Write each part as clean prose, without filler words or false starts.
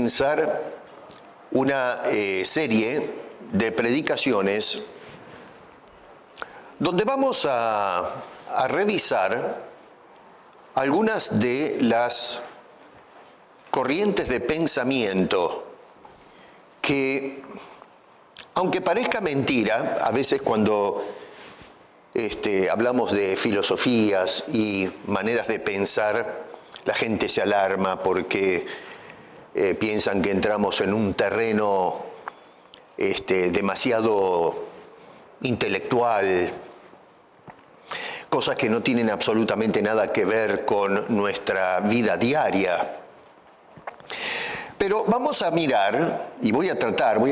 comenzar una serie de predicaciones donde vamos a revisar algunas de las corrientes de pensamiento que, aunque parezca mentira, a veces cuando hablamos de filosofías y maneras de pensar, la gente se alarma porque piensan que entramos en un terreno demasiado intelectual, cosas que no tienen absolutamente nada que ver con nuestra vida diaria. Pero vamos a mirar, y voy a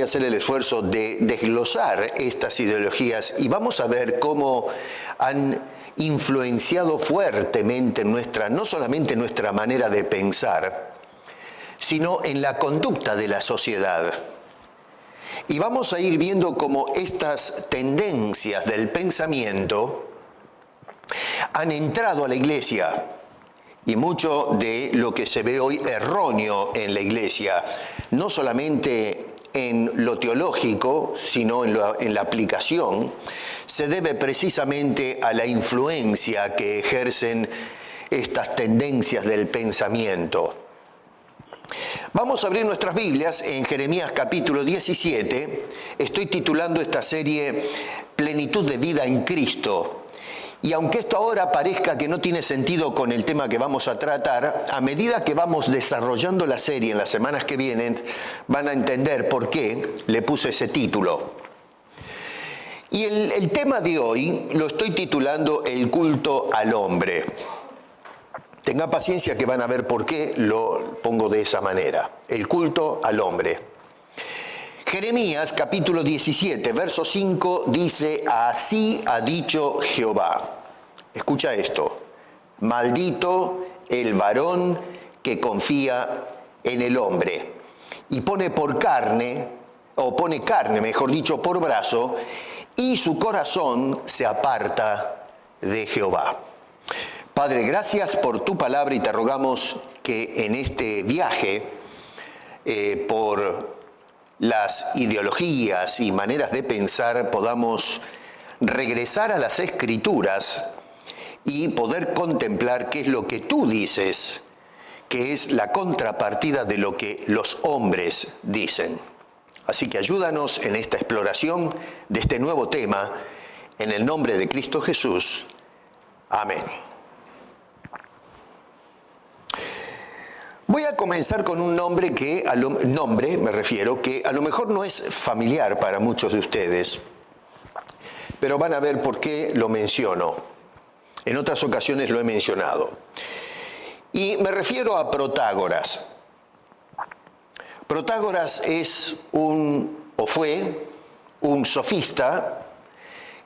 hacer el esfuerzo de desglosar estas ideologías y vamos a ver cómo han influenciado fuertemente no solamente nuestra manera de pensar, sino en la conducta de la sociedad. Y vamos a ir viendo cómo estas tendencias del pensamiento han entrado a la iglesia. Y mucho de lo que se ve hoy erróneo en la iglesia, no solamente en lo teológico, sino en la aplicación, se debe precisamente a la influencia que ejercen estas tendencias del pensamiento. Vamos a abrir nuestras Biblias en Jeremías capítulo 17. Estoy titulando esta serie Plenitud de vida en Cristo. Y aunque esto ahora parezca que no tiene sentido con el tema que vamos a tratar, a medida que vamos desarrollando la serie en las semanas que vienen, van a entender por qué le puse ese título. Y el tema de hoy lo estoy titulando El culto al hombre. Tengan paciencia que van a ver por qué lo pongo de esa manera. El culto al hombre. Jeremías capítulo 17, verso 5 dice: así ha dicho Jehová. Escucha esto: maldito el varón que confía en el hombre y pone carne, mejor dicho, por brazo, y su corazón se aparta de Jehová. Padre, gracias por tu palabra y te rogamos que en este viaje por las ideologías y maneras de pensar podamos regresar a las Escrituras y poder contemplar qué es lo que tú dices, que es la contrapartida de lo que los hombres dicen. Así que ayúdanos en esta exploración de este nuevo tema, en el nombre de Cristo Jesús. Amén. Voy a comenzar con un nombre que a lo mejor no es familiar para muchos de ustedes, pero van a ver por qué lo menciono. En otras ocasiones lo he mencionado. Y me refiero a Protágoras. Protágoras fue un sofista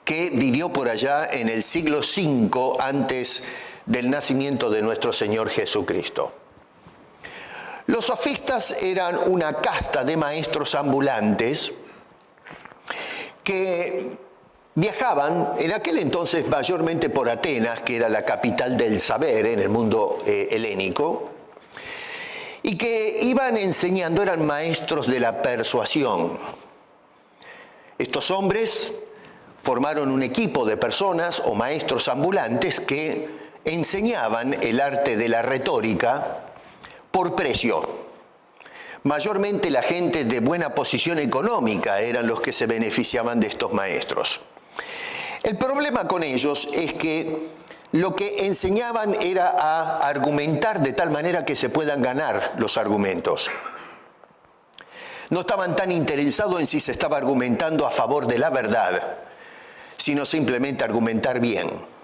que vivió por allá en el siglo V antes del nacimiento de nuestro Señor Jesucristo. Los sofistas eran una casta de maestros ambulantes que viajaban en aquel entonces mayormente por Atenas, que era la capital del saber en el mundo helénico, y que iban enseñando, eran maestros de la persuasión. Estos hombres formaron un equipo de personas o maestros ambulantes que enseñaban el arte de la retórica por precio. Mayormente la gente de buena posición económica eran los que se beneficiaban de estos maestros. El problema con ellos es que lo que enseñaban era a argumentar de tal manera que se puedan ganar los argumentos. No estaban tan interesados en si se estaba argumentando a favor de la verdad, sino simplemente argumentar bien.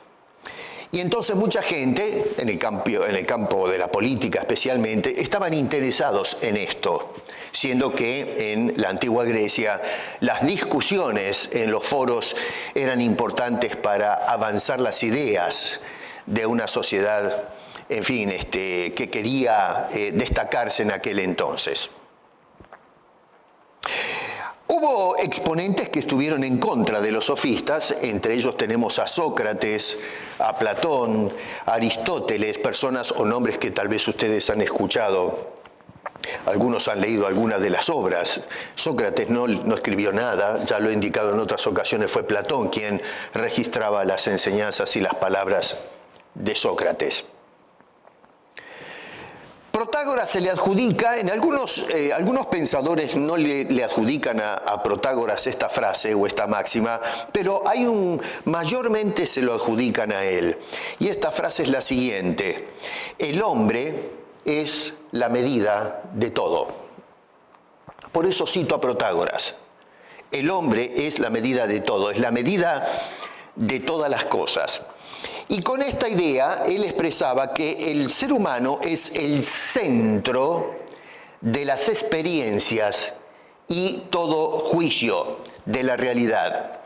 Y entonces mucha gente, en el campo de la política especialmente, estaban interesados en esto, siendo que en la antigua Grecia las discusiones en los foros eran importantes para avanzar las ideas de una sociedad, en fin, que quería destacarse en aquel entonces. Hubo exponentes que estuvieron en contra de los sofistas, entre ellos tenemos a Sócrates, a Platón, a Aristóteles, personas o nombres que tal vez ustedes han escuchado Algunos han leído algunas de las obras. Sócrates no escribió nada, ya lo he indicado en otras ocasiones, fue Platón quien registraba las enseñanzas y las palabras de Sócrates. Protágoras se le adjudica, en algunos pensadores no le adjudican a Protágoras esta frase o esta máxima, pero mayormente se lo adjudican a él. Y esta frase es la siguiente: el hombre es la medida de todo. Por eso cito a Protágoras. El hombre es la medida de todo, es la medida de todas las cosas. Y con esta idea él expresaba que el ser humano es el centro de las experiencias y todo juicio de la realidad.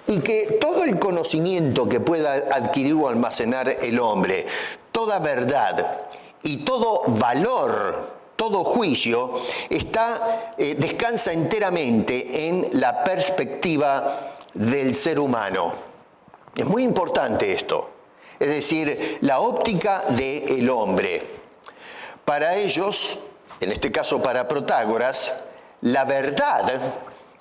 Y que todo el conocimiento que pueda adquirir o almacenar el hombre, toda verdad y todo valor, todo juicio, descansa enteramente en la perspectiva del ser humano. Es muy importante esto, es decir, la óptica del hombre. Para ellos, en este caso para Protágoras, la verdad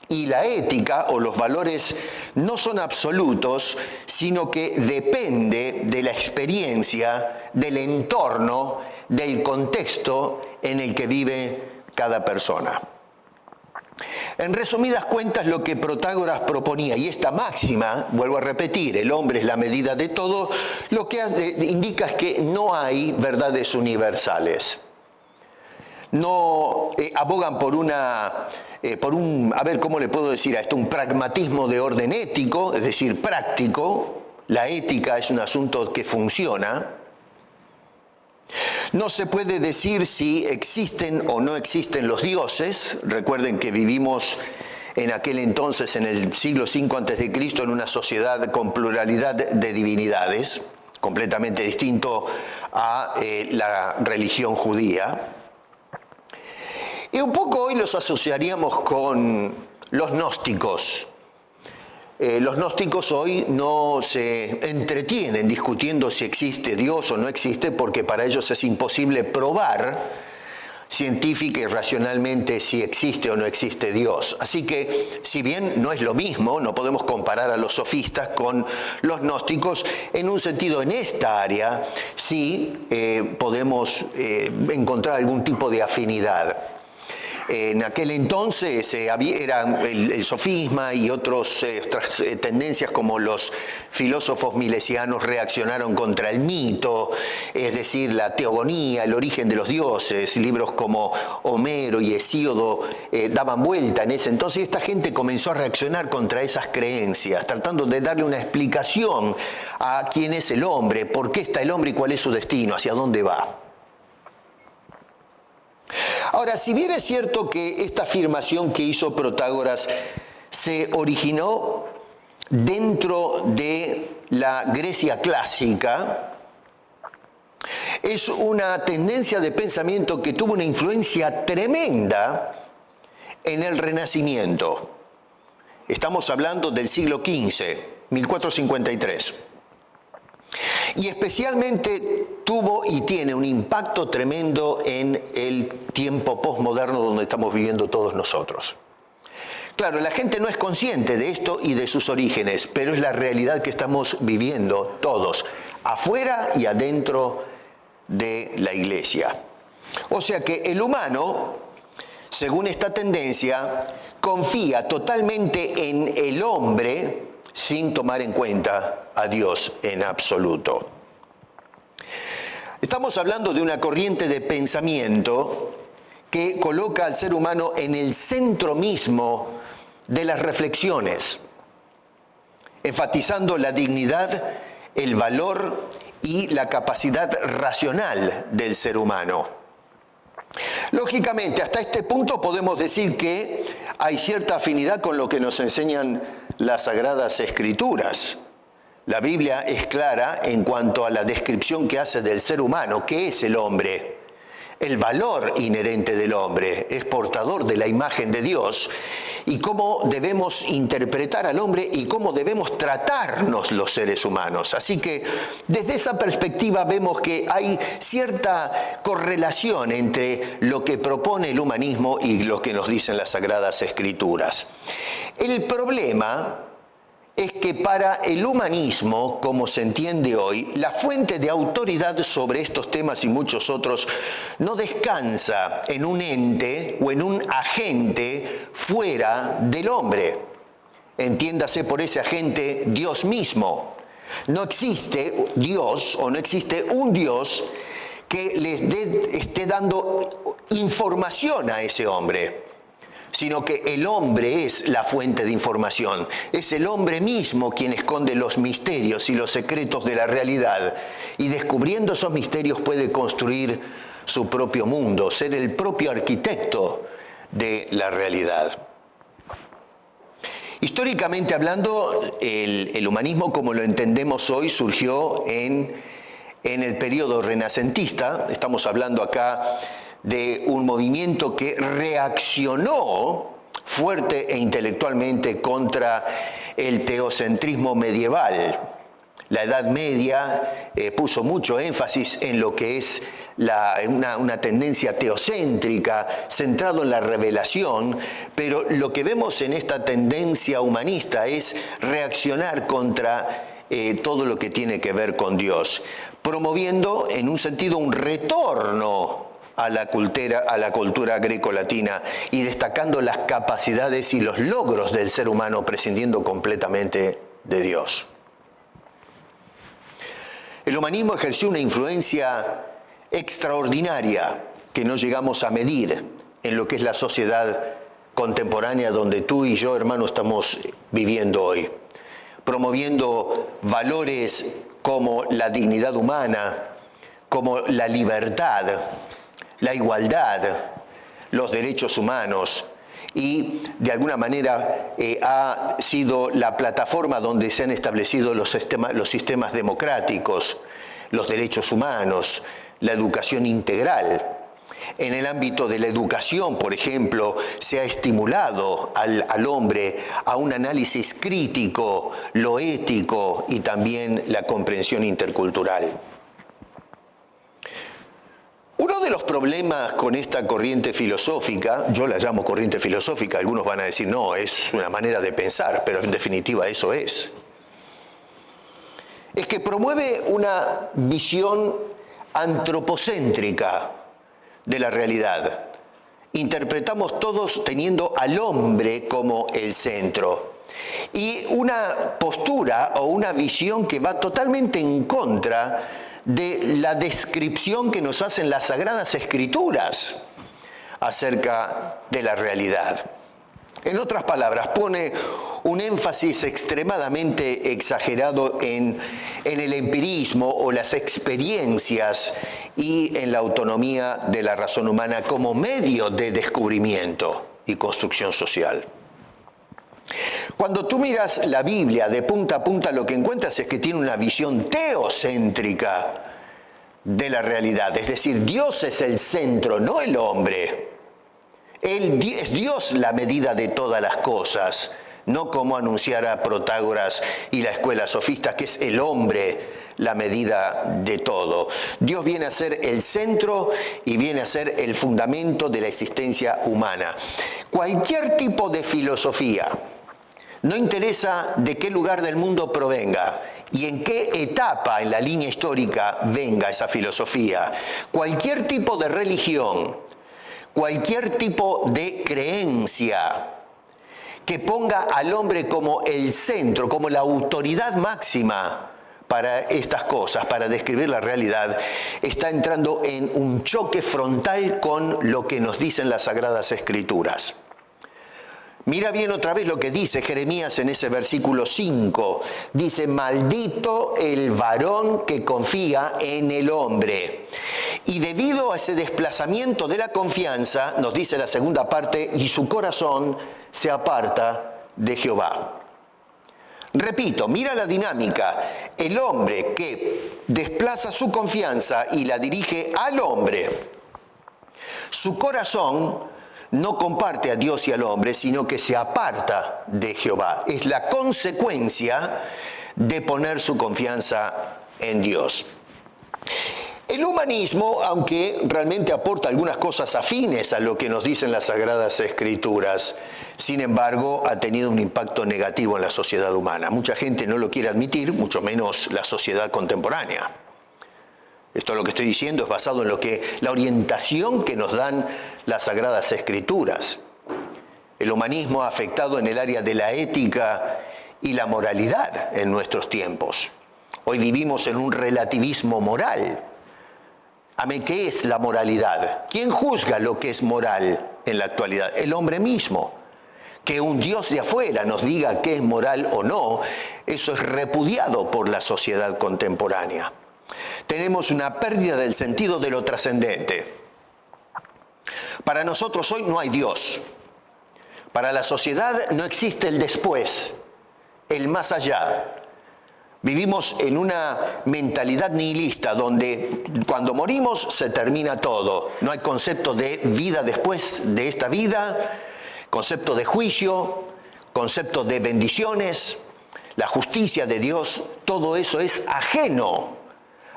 y la ética o los valores no son absolutos, sino que depende de la experiencia, del entorno, del contexto en el que vive cada persona. En resumidas cuentas, lo que Protágoras proponía, y esta máxima, vuelvo a repetir, el hombre es la medida de todo, lo que indica es que no hay verdades universales. No abogan por a ver, ¿cómo le puedo decir a esto? Un pragmatismo de orden ético, es decir, práctico. La ética es un asunto que funciona. No se puede decir si existen o no existen los dioses. Recuerden que vivimos en aquel entonces, en el siglo V a.C., en una sociedad con pluralidad de divinidades, completamente distinto a la religión judía. Y un poco hoy los asociaríamos con los gnósticos. Los gnósticos hoy no se entretienen discutiendo si existe Dios o no existe, porque para ellos es imposible probar científica y racionalmente si existe o no existe Dios. Así que, si bien no es lo mismo, no podemos comparar a los sofistas con los gnósticos, en un sentido, en esta área, sí podemos encontrar algún tipo de afinidad. En aquel entonces era el sofisma y otras tendencias como los filósofos milesianos reaccionaron contra el mito, es decir, la teogonía, el origen de los dioses. Libros como Homero y Hesíodo daban vuelta en ese entonces. Esta gente comenzó a reaccionar contra esas creencias, tratando de darle una explicación a quién es el hombre, por qué está el hombre y cuál es su destino, hacia dónde va. Ahora, si bien es cierto que esta afirmación que hizo Protágoras se originó dentro de la Grecia clásica, es una tendencia de pensamiento que tuvo una influencia tremenda en el Renacimiento. Estamos hablando del siglo XV, 1453. Y especialmente tuvo y tiene un impacto tremendo en el tiempo posmoderno donde estamos viviendo todos nosotros. Claro, la gente no es consciente de esto y de sus orígenes, pero es la realidad que estamos viviendo todos, afuera y adentro de la iglesia. O sea que el humano, según esta tendencia, confía totalmente en el hombre sin tomar en cuenta a Dios en absoluto. Estamos hablando de una corriente de pensamiento que coloca al ser humano en el centro mismo de las reflexiones, enfatizando la dignidad, el valor y la capacidad racional del ser humano. Lógicamente, hasta este punto podemos decir que hay cierta afinidad con lo que nos enseñan las Sagradas Escrituras. La Biblia es clara en cuanto a la descripción que hace del ser humano. ¿Qué es el hombre? El valor inherente del hombre es portador de la imagen de Dios y cómo debemos interpretar al hombre y cómo debemos tratarnos los seres humanos. Así que desde esa perspectiva vemos que hay cierta correlación entre lo que propone el humanismo y lo que nos dicen las Sagradas Escrituras. El problema es que para el humanismo, como se entiende hoy, la fuente de autoridad sobre estos temas y muchos otros no descansa en un ente o en un agente fuera del hombre. Entiéndase por ese agente Dios mismo. No existe Dios o no existe un Dios que esté dando información a ese hombre, sino que el hombre es la fuente de información. Es el hombre mismo quien esconde los misterios y los secretos de la realidad. Y descubriendo esos misterios puede construir su propio mundo, ser el propio arquitecto de la realidad. Históricamente hablando, el humanismo como lo entendemos hoy surgió en el periodo renacentista. Estamos hablando acá de un movimiento que reaccionó fuerte e intelectualmente contra el teocentrismo medieval. La Edad Media puso mucho énfasis en lo que es una tendencia teocéntrica, centrado en la revelación, pero lo que vemos en esta tendencia humanista es reaccionar contra todo lo que tiene que ver con Dios, promoviendo en un sentido un retorno a la cultura greco-latina y destacando las capacidades y los logros del ser humano, prescindiendo completamente de Dios. El humanismo ejerció una influencia extraordinaria que no llegamos a medir en lo que es la sociedad contemporánea donde tú y yo, hermano, estamos viviendo hoy, promoviendo valores como la dignidad humana, como la libertad, la igualdad, los derechos humanos, y de alguna manera ha sido la plataforma donde se han establecido los sistemas democráticos, los derechos humanos, la educación integral. En el ámbito de la educación, por ejemplo, se ha estimulado al hombre a un análisis crítico, lo ético y también la comprensión intercultural. Uno de los problemas con esta corriente filosófica, yo la llamo corriente filosófica, algunos van a decir no, es una manera de pensar, pero en definitiva eso es que promueve una visión antropocéntrica de la realidad. Interpretamos todos teniendo al hombre como el centro. Y una postura o una visión que va totalmente en contra de la descripción que nos hacen las Sagradas Escrituras acerca de la realidad. En otras palabras, pone un énfasis extremadamente exagerado en el empirismo o las experiencias y en la autonomía de la razón humana como medio de descubrimiento y construcción social. Cuando tú miras la Biblia de punta a punta, lo que encuentras es que tiene una visión teocéntrica de la realidad. Es decir, Dios es el centro, no el hombre. Es Dios la medida de todas las cosas, no como anunciara Protágoras y la escuela sofista, que es el hombre la medida de todo. Dios viene a ser el centro y viene a ser el fundamento de la existencia humana. Cualquier tipo de filosofía, no interesa de qué lugar del mundo provenga y en qué etapa en la línea histórica venga esa filosofía, cualquier tipo de religión, cualquier tipo de creencia que ponga al hombre como el centro, como la autoridad máxima para estas cosas, para describir la realidad, está entrando en un choque frontal con lo que nos dicen las Sagradas Escrituras. Mira bien otra vez lo que dice Jeremías en ese versículo 5. Dice, maldito el varón que confía en el hombre. Y debido a ese desplazamiento de la confianza, nos dice la segunda parte, y su corazón se aparta de Jehová. Repito, mira la dinámica. El hombre que desplaza su confianza y la dirige al hombre, su corazón no comparte a Dios y al hombre, sino que se aparta de Jehová. Es la consecuencia de poner su confianza en Dios. El humanismo, aunque realmente aporta algunas cosas afines a lo que nos dicen las Sagradas Escrituras, sin embargo, ha tenido un impacto negativo en la sociedad humana. Mucha gente no lo quiere admitir, mucho menos la sociedad contemporánea. Esto lo que estoy diciendo es basado en la orientación que nos dan las Sagradas Escrituras. El humanismo ha afectado en el área de la ética y la moralidad en nuestros tiempos. Hoy vivimos en un relativismo moral. ¿Qué es la moralidad? ¿Quién juzga lo que es moral en la actualidad? El hombre mismo. Que un Dios de afuera nos diga qué es moral o no, eso es repudiado por la sociedad contemporánea. Tenemos una pérdida del sentido de lo trascendente. Para nosotros hoy no hay Dios. Para la sociedad no existe el después, el más allá. Vivimos en una mentalidad nihilista donde cuando morimos se termina todo. No hay concepto de vida después de esta vida, concepto de juicio, concepto de bendiciones, la justicia de Dios. Todo eso es ajeno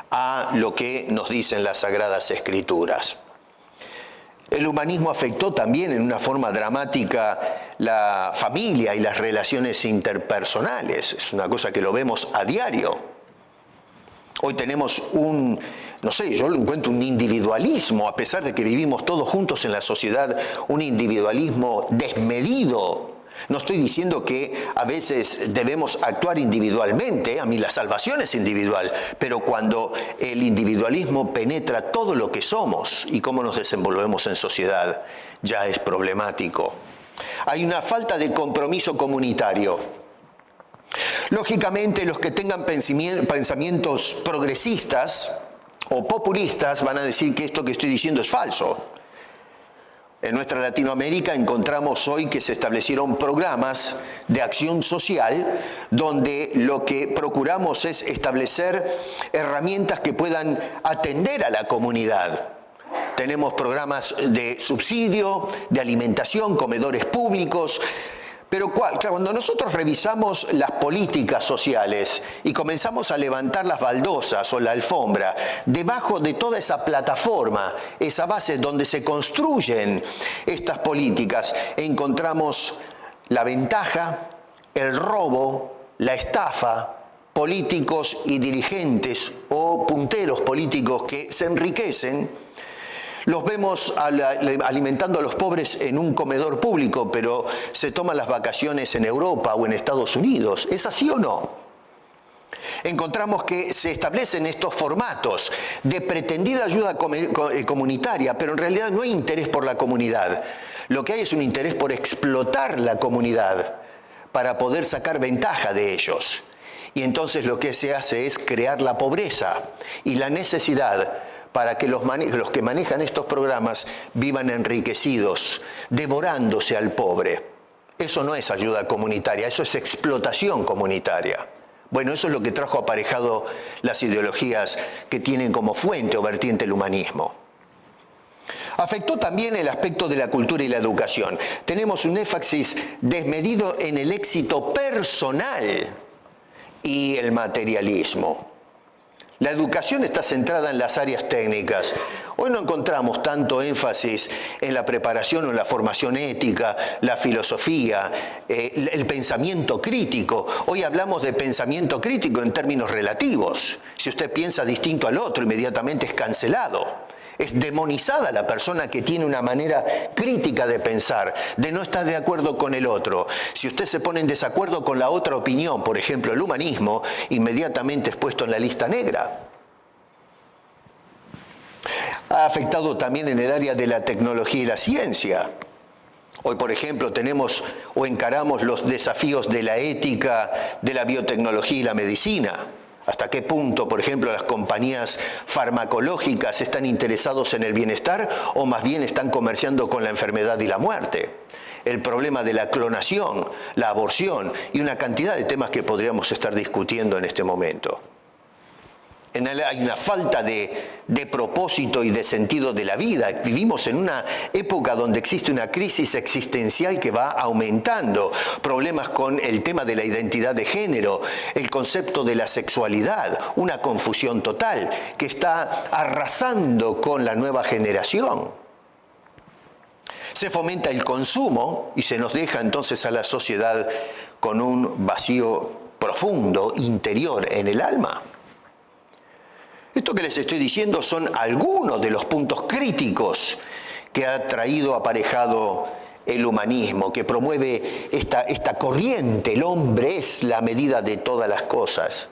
a lo que nos dicen las Sagradas Escrituras. El humanismo afectó también en una forma dramática la familia y las relaciones interpersonales. Es una cosa que lo vemos a diario. Hoy tenemos yo lo encuentro un individualismo, a pesar de que vivimos todos juntos en la sociedad, un individualismo desmedido. No estoy diciendo que a veces debemos actuar individualmente, a mí la salvación es individual, pero cuando el individualismo penetra todo lo que somos y cómo nos desenvolvemos en sociedad, ya es problemático. Hay una falta de compromiso comunitario. Lógicamente, los que tengan pensamientos progresistas o populistas van a decir que esto que estoy diciendo es falso. En nuestra Latinoamérica encontramos hoy que se establecieron programas de acción social donde lo que procuramos es establecer herramientas que puedan atender a la comunidad. Tenemos programas de subsidio, de alimentación, comedores públicos. Pero cuando nosotros revisamos las políticas sociales y comenzamos a levantar las baldosas o la alfombra, debajo de toda esa plataforma, esa base donde se construyen estas políticas, encontramos la ventaja, el robo, la estafa, políticos y dirigentes o punteros políticos que se enriquecen. Los vemos alimentando a los pobres en un comedor público, pero se toman las vacaciones en Europa o en Estados Unidos. ¿Es así o no? Encontramos que se establecen estos formatos de pretendida ayuda comunitaria, pero en realidad no hay interés por la comunidad. Lo que hay es un interés por explotar la comunidad para poder sacar ventaja de ellos. Y entonces lo que se hace es crear la pobreza y la necesidad para que los que manejan estos programas vivan enriquecidos, devorándose al pobre. Eso no es ayuda comunitaria, eso es explotación comunitaria. Bueno, eso es lo que trajo aparejado las ideologías que tienen como fuente o vertiente el humanismo. Afectó también el aspecto de la cultura y la educación. Tenemos un énfasis desmedido en el éxito personal y el materialismo. La educación está centrada en las áreas técnicas. Hoy no encontramos tanto énfasis en la preparación o en la formación ética, la filosofía, el pensamiento crítico. Hoy hablamos de pensamiento crítico en términos relativos. Si usted piensa distinto al otro, inmediatamente es cancelado. Es demonizada la persona que tiene una manera crítica de pensar, de no estar de acuerdo con el otro. Si usted se pone en desacuerdo con la otra opinión, por ejemplo el humanismo, inmediatamente es puesto en la lista negra. Ha afectado también en el área de la tecnología y la ciencia. Hoy, por ejemplo, tenemos o encaramos los desafíos de la ética, de la biotecnología y la medicina. ¿Hasta qué punto, por ejemplo, las compañías farmacológicas están interesados en el bienestar o más bien están comerciando con la enfermedad y la muerte? El problema de la clonación, la aborción y una cantidad de temas que podríamos estar discutiendo en este momento. Hay una falta de propósito y de sentido de la vida. Vivimos en una época donde existe una crisis existencial que va aumentando. Problemas con el tema de la identidad de género, el concepto de la sexualidad, una confusión total que está arrasando con la nueva generación. Se fomenta el consumo y se nos deja entonces a la sociedad con un vacío profundo, interior en el alma. Esto que les estoy diciendo son algunos de los puntos críticos que ha traído aparejado el humanismo, que promueve esta corriente. El hombre es la medida de todas las cosas.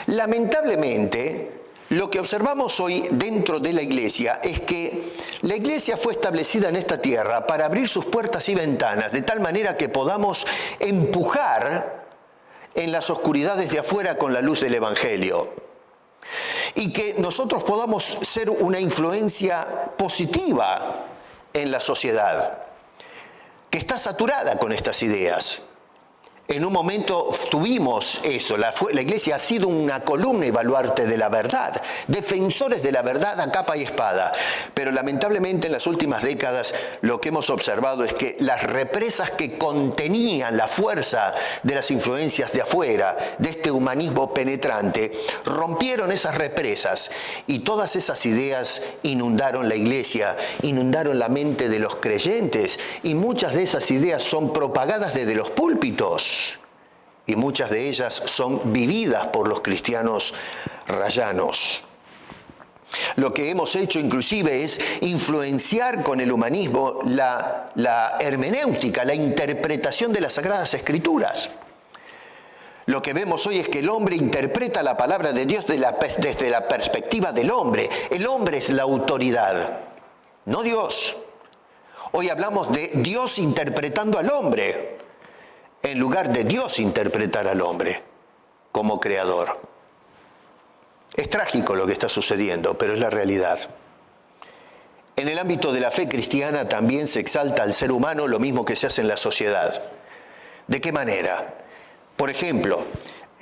Lamentablemente, lo que observamos hoy dentro de la Iglesia es que la Iglesia fue establecida en esta tierra para abrir sus puertas y ventanas, de tal manera que podamos empujar en las oscuridades de afuera con la luz del Evangelio. Y que nosotros podamos ser una influencia positiva en la sociedad, que está saturada con estas ideas. En un momento tuvimos eso, la Iglesia ha sido una columna y baluarte de la verdad, defensores de la verdad a capa y espada, pero lamentablemente en las últimas décadas lo que hemos observado es que las represas que contenían la fuerza de las influencias de afuera, de este humanismo penetrante, rompieron esas represas y todas esas ideas inundaron la Iglesia, inundaron la mente de los creyentes y muchas de esas ideas son propagadas desde los púlpitos. Y muchas de ellas son vividas por los cristianos rayanos. Lo que hemos hecho inclusive es influenciar con el humanismo la hermenéutica, la interpretación de las Sagradas Escrituras. Lo que vemos hoy es que el hombre interpreta la palabra de Dios desde la perspectiva del hombre. El hombre es la autoridad, no Dios. Hoy hablamos de Dios interpretando al hombre, en lugar de Dios interpretar al hombre como creador. Es trágico lo que está sucediendo, pero es la realidad. En el ámbito de la fe cristiana también se exalta al ser humano lo mismo que se hace en la sociedad. ¿De qué manera? Por ejemplo,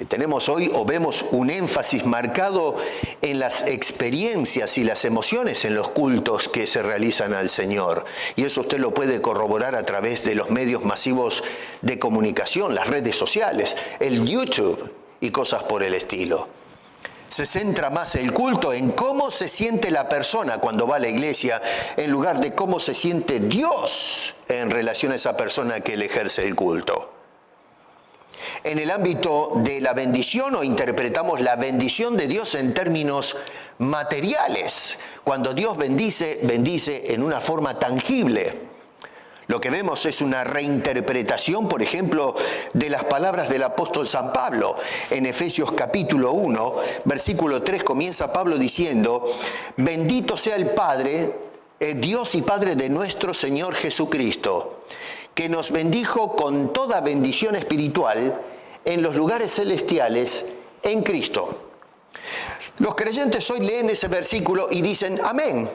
tenemos hoy o vemos un énfasis marcado en las experiencias y las emociones en los cultos que se realizan al Señor. Y eso usted lo puede corroborar a través de los medios masivos de comunicación, las redes sociales, el YouTube y cosas por el estilo. Se centra más el culto en cómo se siente la persona cuando va a la iglesia, en lugar de cómo se siente Dios en relación a esa persona que le ejerce el culto. En el ámbito de la bendición, o interpretamos la bendición de Dios en términos materiales. Cuando Dios bendice, bendice en una forma tangible. Lo que vemos es una reinterpretación, por ejemplo, de las palabras del apóstol San Pablo. En Efesios capítulo 1, versículo 3, comienza Pablo diciendo: bendito sea el Padre, Dios y Padre de nuestro Señor Jesucristo, que nos bendijo con toda bendición espiritual en los lugares celestiales en Cristo. Los creyentes hoy leen ese versículo y dicen amén.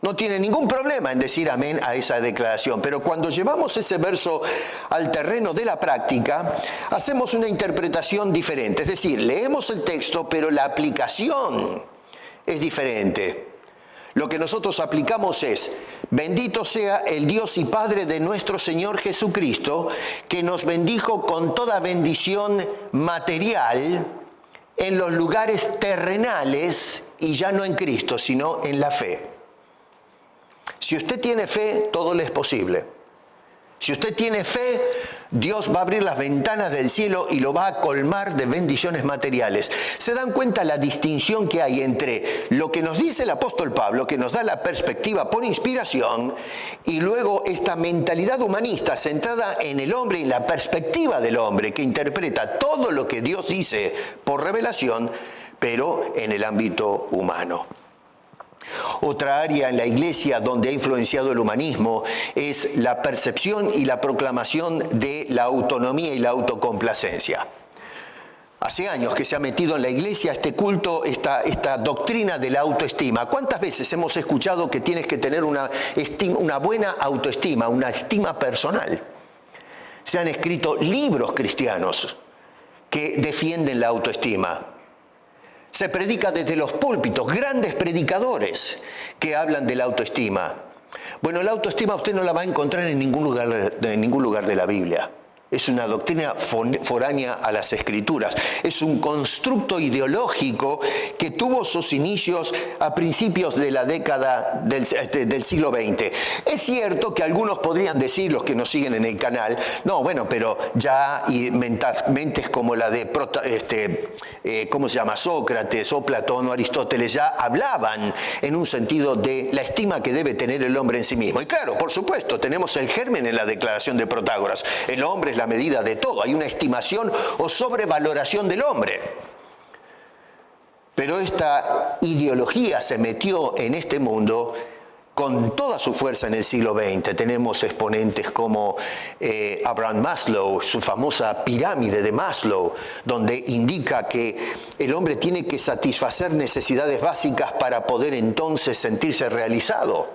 No tienen ningún problema en decir amén a esa declaración, pero cuando llevamos ese verso al terreno de la práctica, hacemos una interpretación diferente. Es decir, leemos el texto, pero la aplicación es diferente. Lo que nosotros aplicamos es: bendito sea el Dios y Padre de nuestro Señor Jesucristo, que nos bendijo con toda bendición material en los lugares terrenales, y ya no en Cristo, sino en la fe. Si usted tiene fe, todo le es posible. Si usted tiene fe, Dios va a abrir las ventanas del cielo y lo va a colmar de bendiciones materiales. ¿Se dan cuenta la distinción que hay entre lo que nos dice el apóstol Pablo, que nos da la perspectiva por inspiración, y luego esta mentalidad humanista centrada en el hombre y la perspectiva del hombre, que interpreta todo lo que Dios dice por revelación, pero en el ámbito humano? Otra área en la Iglesia donde ha influenciado el humanismo es la percepción y la proclamación de la autonomía y la autocomplacencia. Hace años que se ha metido en la Iglesia este culto, esta doctrina de la autoestima. ¿Cuántas veces hemos escuchado que tienes que tener una buena autoestima, una estima personal? Se han escrito libros cristianos que defienden la autoestima. Se predica desde los púlpitos, grandes predicadores que hablan de la autoestima. Bueno, la autoestima usted no la va a encontrar en ningún lugar de la Biblia. Es una doctrina foránea a las Escrituras. Es un constructo ideológico que tuvo sus inicios a principios de la década del siglo XX. Es cierto que algunos podrían decir, los que nos siguen en el canal, no, bueno, pero ya y mentes como la de ¿cómo se llama? Sócrates o Platón o Aristóteles ya hablaban en un sentido de la estima que debe tener el hombre en sí mismo. Y claro, por supuesto, tenemos el germen en la declaración de Protágoras. El hombre es la medida de todo. Hay una estimación o sobrevaloración del hombre. Pero esta ideología se metió en este mundo con toda su fuerza en el siglo XX. Tenemos exponentes como Abraham Maslow, su famosa pirámide de Maslow, donde indica que el hombre tiene que satisfacer necesidades básicas para poder entonces sentirse realizado.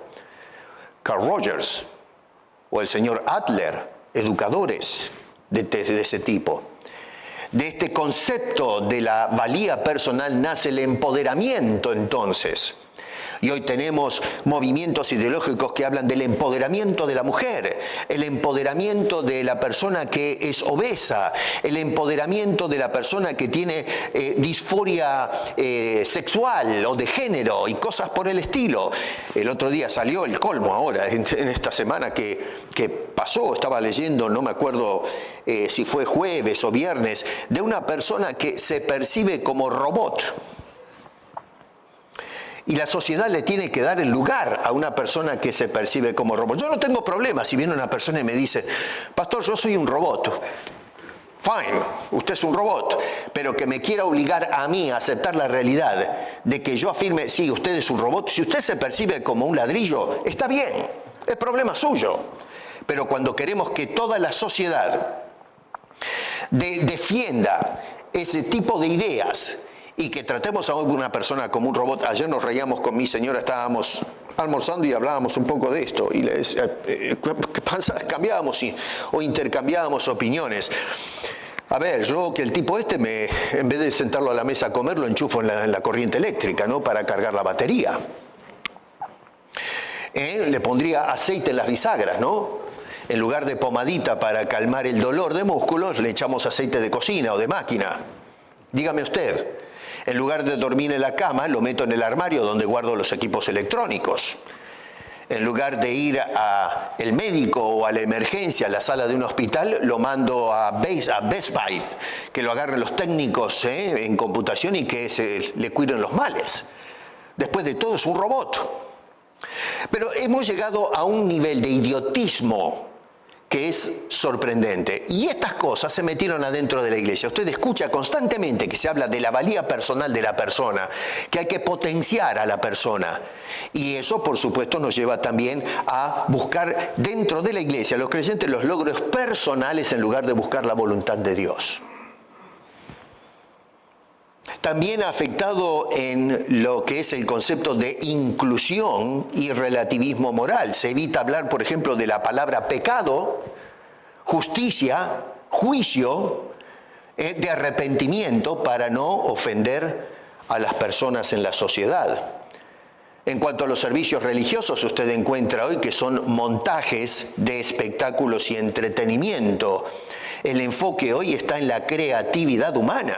Carl Rogers o el señor Adler, educadores de ese tipo. De este concepto de la valía personal nace el empoderamiento entonces. Y hoy tenemos movimientos ideológicos que hablan del empoderamiento de la mujer, el empoderamiento de la persona que es obesa, el empoderamiento de la persona que tiene disforia sexual o de género y cosas por el estilo. El otro día salió el colmo ahora, en esta semana que pasó, estaba leyendo, no me acuerdo si fue jueves o viernes, de una persona que se percibe como robot. Y la sociedad le tiene que dar el lugar a una persona que se percibe como robot. Yo no tengo problema si viene una persona y me dice, pastor, yo soy un robot. Fine, usted es un robot, pero que me quiera obligar a mí a aceptar la realidad de que yo afirme, sí, usted es un robot. Si usted se percibe como un ladrillo, está bien, es problema suyo. Pero cuando queremos que toda la sociedad defienda ese tipo de ideas, y que tratemos a una persona como un robot. Ayer nos reíamos con mi señora, estábamos almorzando y hablábamos un poco de esto. Y cambiábamos o intercambiábamos opiniones. A ver, yo que el tipo en vez de sentarlo a la mesa a comer, lo enchufo en la corriente eléctrica, ¿no? Para cargar la batería. Le pondría aceite en las bisagras, ¿no? En lugar de pomadita para calmar el dolor de músculos, le echamos aceite de cocina o de máquina. Dígame usted. En lugar de dormir en la cama, lo meto en el armario donde guardo los equipos electrónicos. En lugar de ir al médico o a la emergencia, a la sala de un hospital, lo mando a Best Buy, que lo agarren los técnicos en computación y que le cuiden los males. Después de todo es un robot. Pero hemos llegado a un nivel de idiotismo que es sorprendente. Y estas cosas se metieron adentro de la iglesia. Usted escucha constantemente que se habla de la valía personal de la persona, que hay que potenciar a la persona. Y eso, por supuesto, nos lleva también a buscar dentro de la iglesia, los creyentes, los logros personales en lugar de buscar la voluntad de Dios. También ha afectado en lo que es el concepto de inclusión y relativismo moral. Se evita hablar, por ejemplo, de la palabra pecado, justicia, juicio, de arrepentimiento para no ofender a las personas en la sociedad. En cuanto a los servicios religiosos, usted encuentra hoy que son montajes de espectáculos y entretenimiento. El enfoque hoy está en la creatividad humana.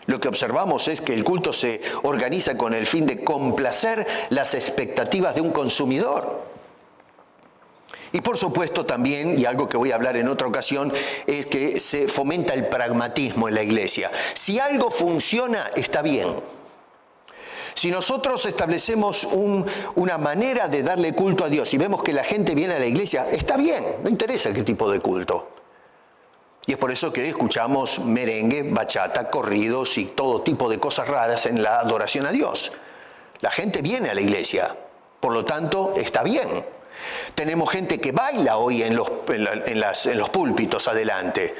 Lo que observamos es que el culto se organiza con el fin de complacer las expectativas de un consumidor. Y por supuesto también, y algo que voy a hablar en otra ocasión, es que se fomenta el pragmatismo en la iglesia. Si algo funciona, está bien. Si nosotros establecemos una manera de darle culto a Dios y vemos que la gente viene a la iglesia, está bien, no interesa qué tipo de culto. Y es por eso que escuchamos merengue, bachata, corridos y todo tipo de cosas raras en la adoración a Dios. La gente viene a la iglesia, por lo tanto está bien. Tenemos gente que baila hoy en los púlpitos adelante.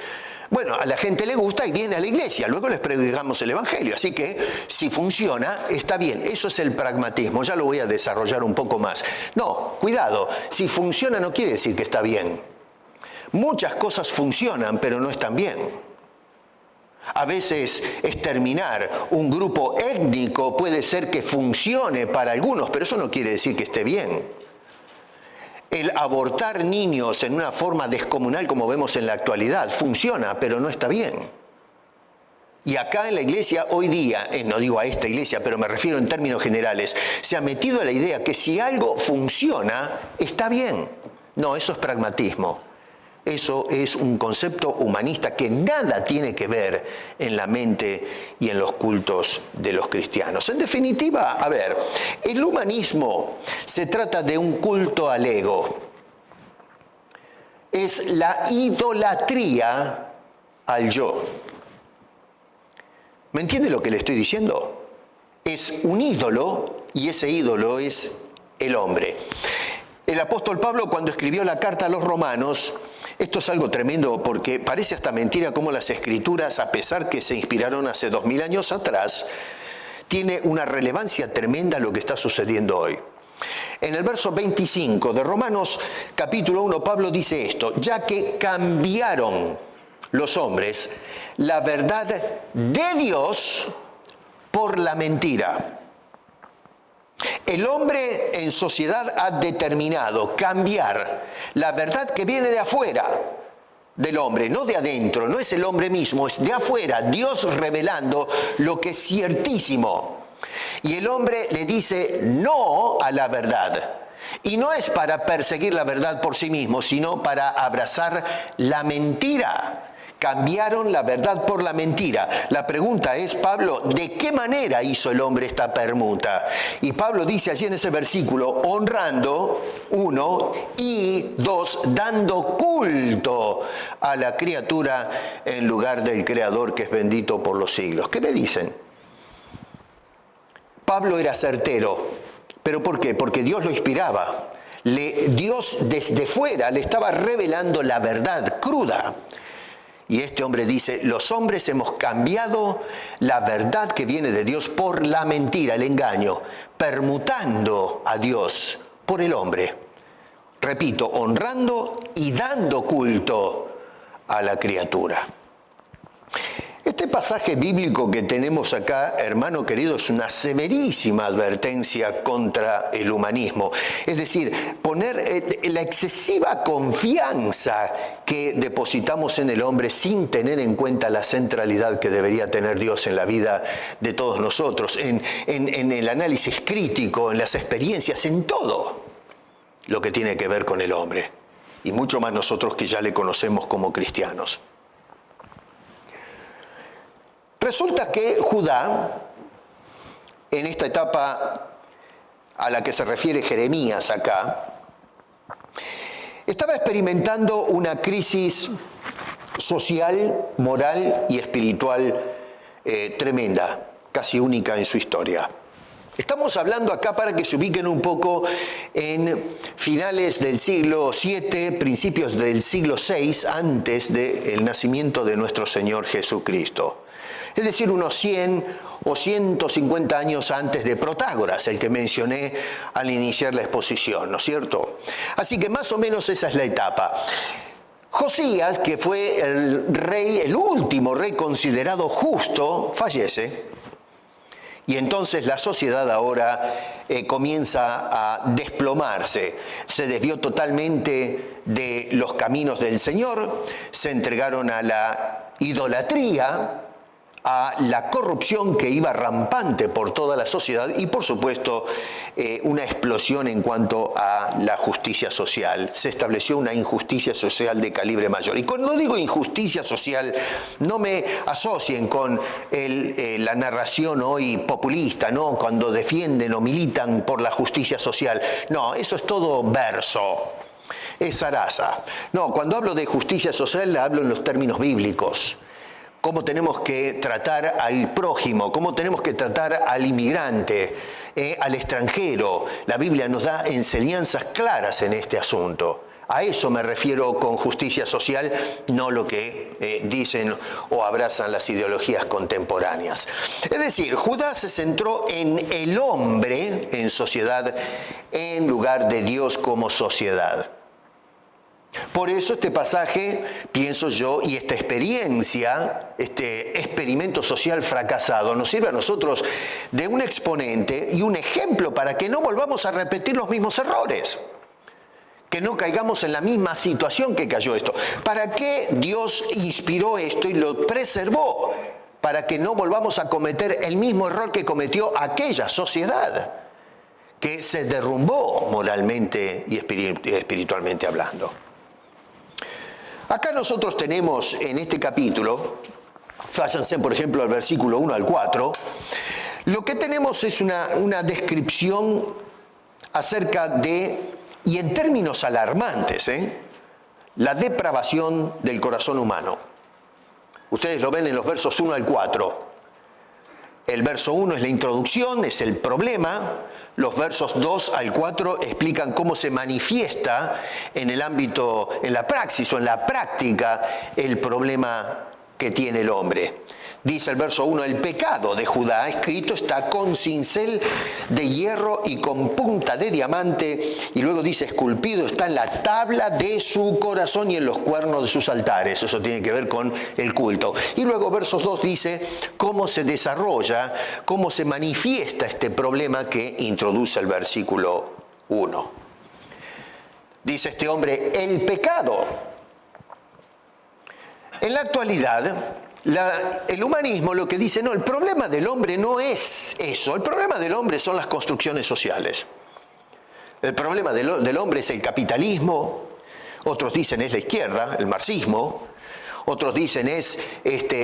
Bueno, a la gente le gusta y viene a la iglesia, luego les predicamos el evangelio. Así que si funciona, está bien. Eso es el pragmatismo, ya lo voy a desarrollar un poco más. No, cuidado, si funciona no quiere decir que está bien. Muchas cosas funcionan, pero no están bien. A veces exterminar un grupo étnico puede ser que funcione para algunos, pero eso no quiere decir que esté bien. El abortar niños en una forma descomunal como vemos en la actualidad funciona, pero no está bien. Y acá en la iglesia hoy día, no digo a esta iglesia, pero me refiero en términos generales, se ha metido la idea que si algo funciona, está bien. No, eso es pragmatismo. Eso es un concepto humanista que nada tiene que ver en la mente y en los cultos de los cristianos. En definitiva, a ver, el humanismo se trata de un culto al ego. Es la idolatría al yo. ¿Me entiende lo que le estoy diciendo? Es un ídolo y ese ídolo es el hombre. El apóstol Pablo, cuando escribió la carta a los romanos, esto es algo tremendo porque parece hasta mentira cómo las escrituras, a pesar que se inspiraron hace 2000 años atrás, tiene una relevancia tremenda lo que está sucediendo hoy. En el verso 25 de Romanos capítulo 1, Pablo dice esto: ya que cambiaron los hombres la verdad de Dios por la mentira. El hombre en sociedad ha determinado cambiar la verdad que viene de afuera del hombre, no de adentro, no es el hombre mismo, es de afuera, Dios revelando lo que es ciertísimo. Y el hombre le dice no a la verdad. Y no es para perseguir la verdad por sí mismo, sino para abrazar la mentira. Cambiaron la verdad por la mentira. La pregunta es, Pablo, ¿de qué manera hizo el hombre esta permuta? Y Pablo dice allí en ese versículo, honrando, 1, y 2, dando culto a la criatura en lugar del Creador que es bendito por los siglos. ¿Qué me dicen? Pablo era certero. ¿Pero por qué? Porque Dios lo inspiraba. Dios desde fuera le estaba revelando la verdad cruda. Y este hombre dice, los hombres hemos cambiado la verdad que viene de Dios por la mentira, el engaño, permutando a Dios por el hombre. Repito, honrando y dando culto a la criatura. Este pasaje bíblico que tenemos acá, hermano querido, es una severísima advertencia contra el humanismo. Es decir, poner la excesiva confianza que depositamos en el hombre sin tener en cuenta la centralidad que debería tener Dios en la vida de todos nosotros, en el análisis crítico, en las experiencias, en todo lo que tiene que ver con el hombre. Y mucho más nosotros que ya le conocemos como cristianos. Resulta que Judá, en esta etapa a la que se refiere Jeremías acá, estaba experimentando una crisis social, moral y espiritual tremenda, casi única en su historia. Estamos hablando acá, para que se ubiquen un poco, en finales del siglo VII, principios del siglo VI, antes del nacimiento de nuestro Señor Jesucristo. Es decir, unos 100 o 150 años antes de Protágoras, el que mencioné al iniciar la exposición, ¿no es cierto? Así que más o menos esa es la etapa. Josías, que fue el último rey considerado justo, fallece. Y entonces la sociedad ahora comienza a desplomarse. Se desvió totalmente de los caminos del Señor, se entregaron a la idolatría, a la corrupción que iba rampante por toda la sociedad y, por supuesto, una explosión en cuanto a la justicia social. Se estableció una injusticia social de calibre mayor. Y cuando digo injusticia social, no me asocien con la narración hoy populista, ¿no? Cuando defienden o militan por la justicia social. No, eso es todo verso. Es zaraza. No, cuando hablo de justicia social, hablo en los términos bíblicos. Cómo tenemos que tratar al prójimo, cómo tenemos que tratar al inmigrante, al extranjero. La Biblia nos da enseñanzas claras en este asunto. A eso me refiero con justicia social, no lo que dicen o abrazan las ideologías contemporáneas. Es decir, Judá se centró en el hombre en sociedad en lugar de Dios como sociedad. Por eso este pasaje, pienso yo, y esta experiencia, este experimento social fracasado, nos sirve a nosotros de un exponente y un ejemplo para que no volvamos a repetir los mismos errores, que no caigamos en la misma situación que cayó esto. ¿Para qué Dios inspiró esto y lo preservó? Para que no volvamos a cometer el mismo error que cometió aquella sociedad, que se derrumbó moralmente y espiritualmente hablando. Acá nosotros tenemos en este capítulo, váyanse por ejemplo al versículo 1 al 4, lo que tenemos es una descripción acerca de, y en términos alarmantes, la depravación del corazón humano. Ustedes lo ven en los versos 1 al 4. El verso 1 es la introducción, es el problema. Los versos 2 al 4 explican cómo se manifiesta en el ámbito, en la praxis o en la práctica, el problema que tiene el hombre. Dice el verso 1, el pecado de Judá escrito está con cincel de hierro y con punta de diamante, y luego dice esculpido está en la tabla de su corazón y en los cuernos de sus altares. Eso tiene que ver con el culto. Y luego versos 2 dice cómo se desarrolla, cómo se manifiesta este problema que introduce el versículo 1. Dice este hombre, el pecado. En la actualidad, el humanismo lo que dice, no, el problema del hombre no es eso, el problema del hombre son las construcciones sociales. El problema del hombre es el capitalismo, otros dicen es la izquierda, el marxismo, otros dicen es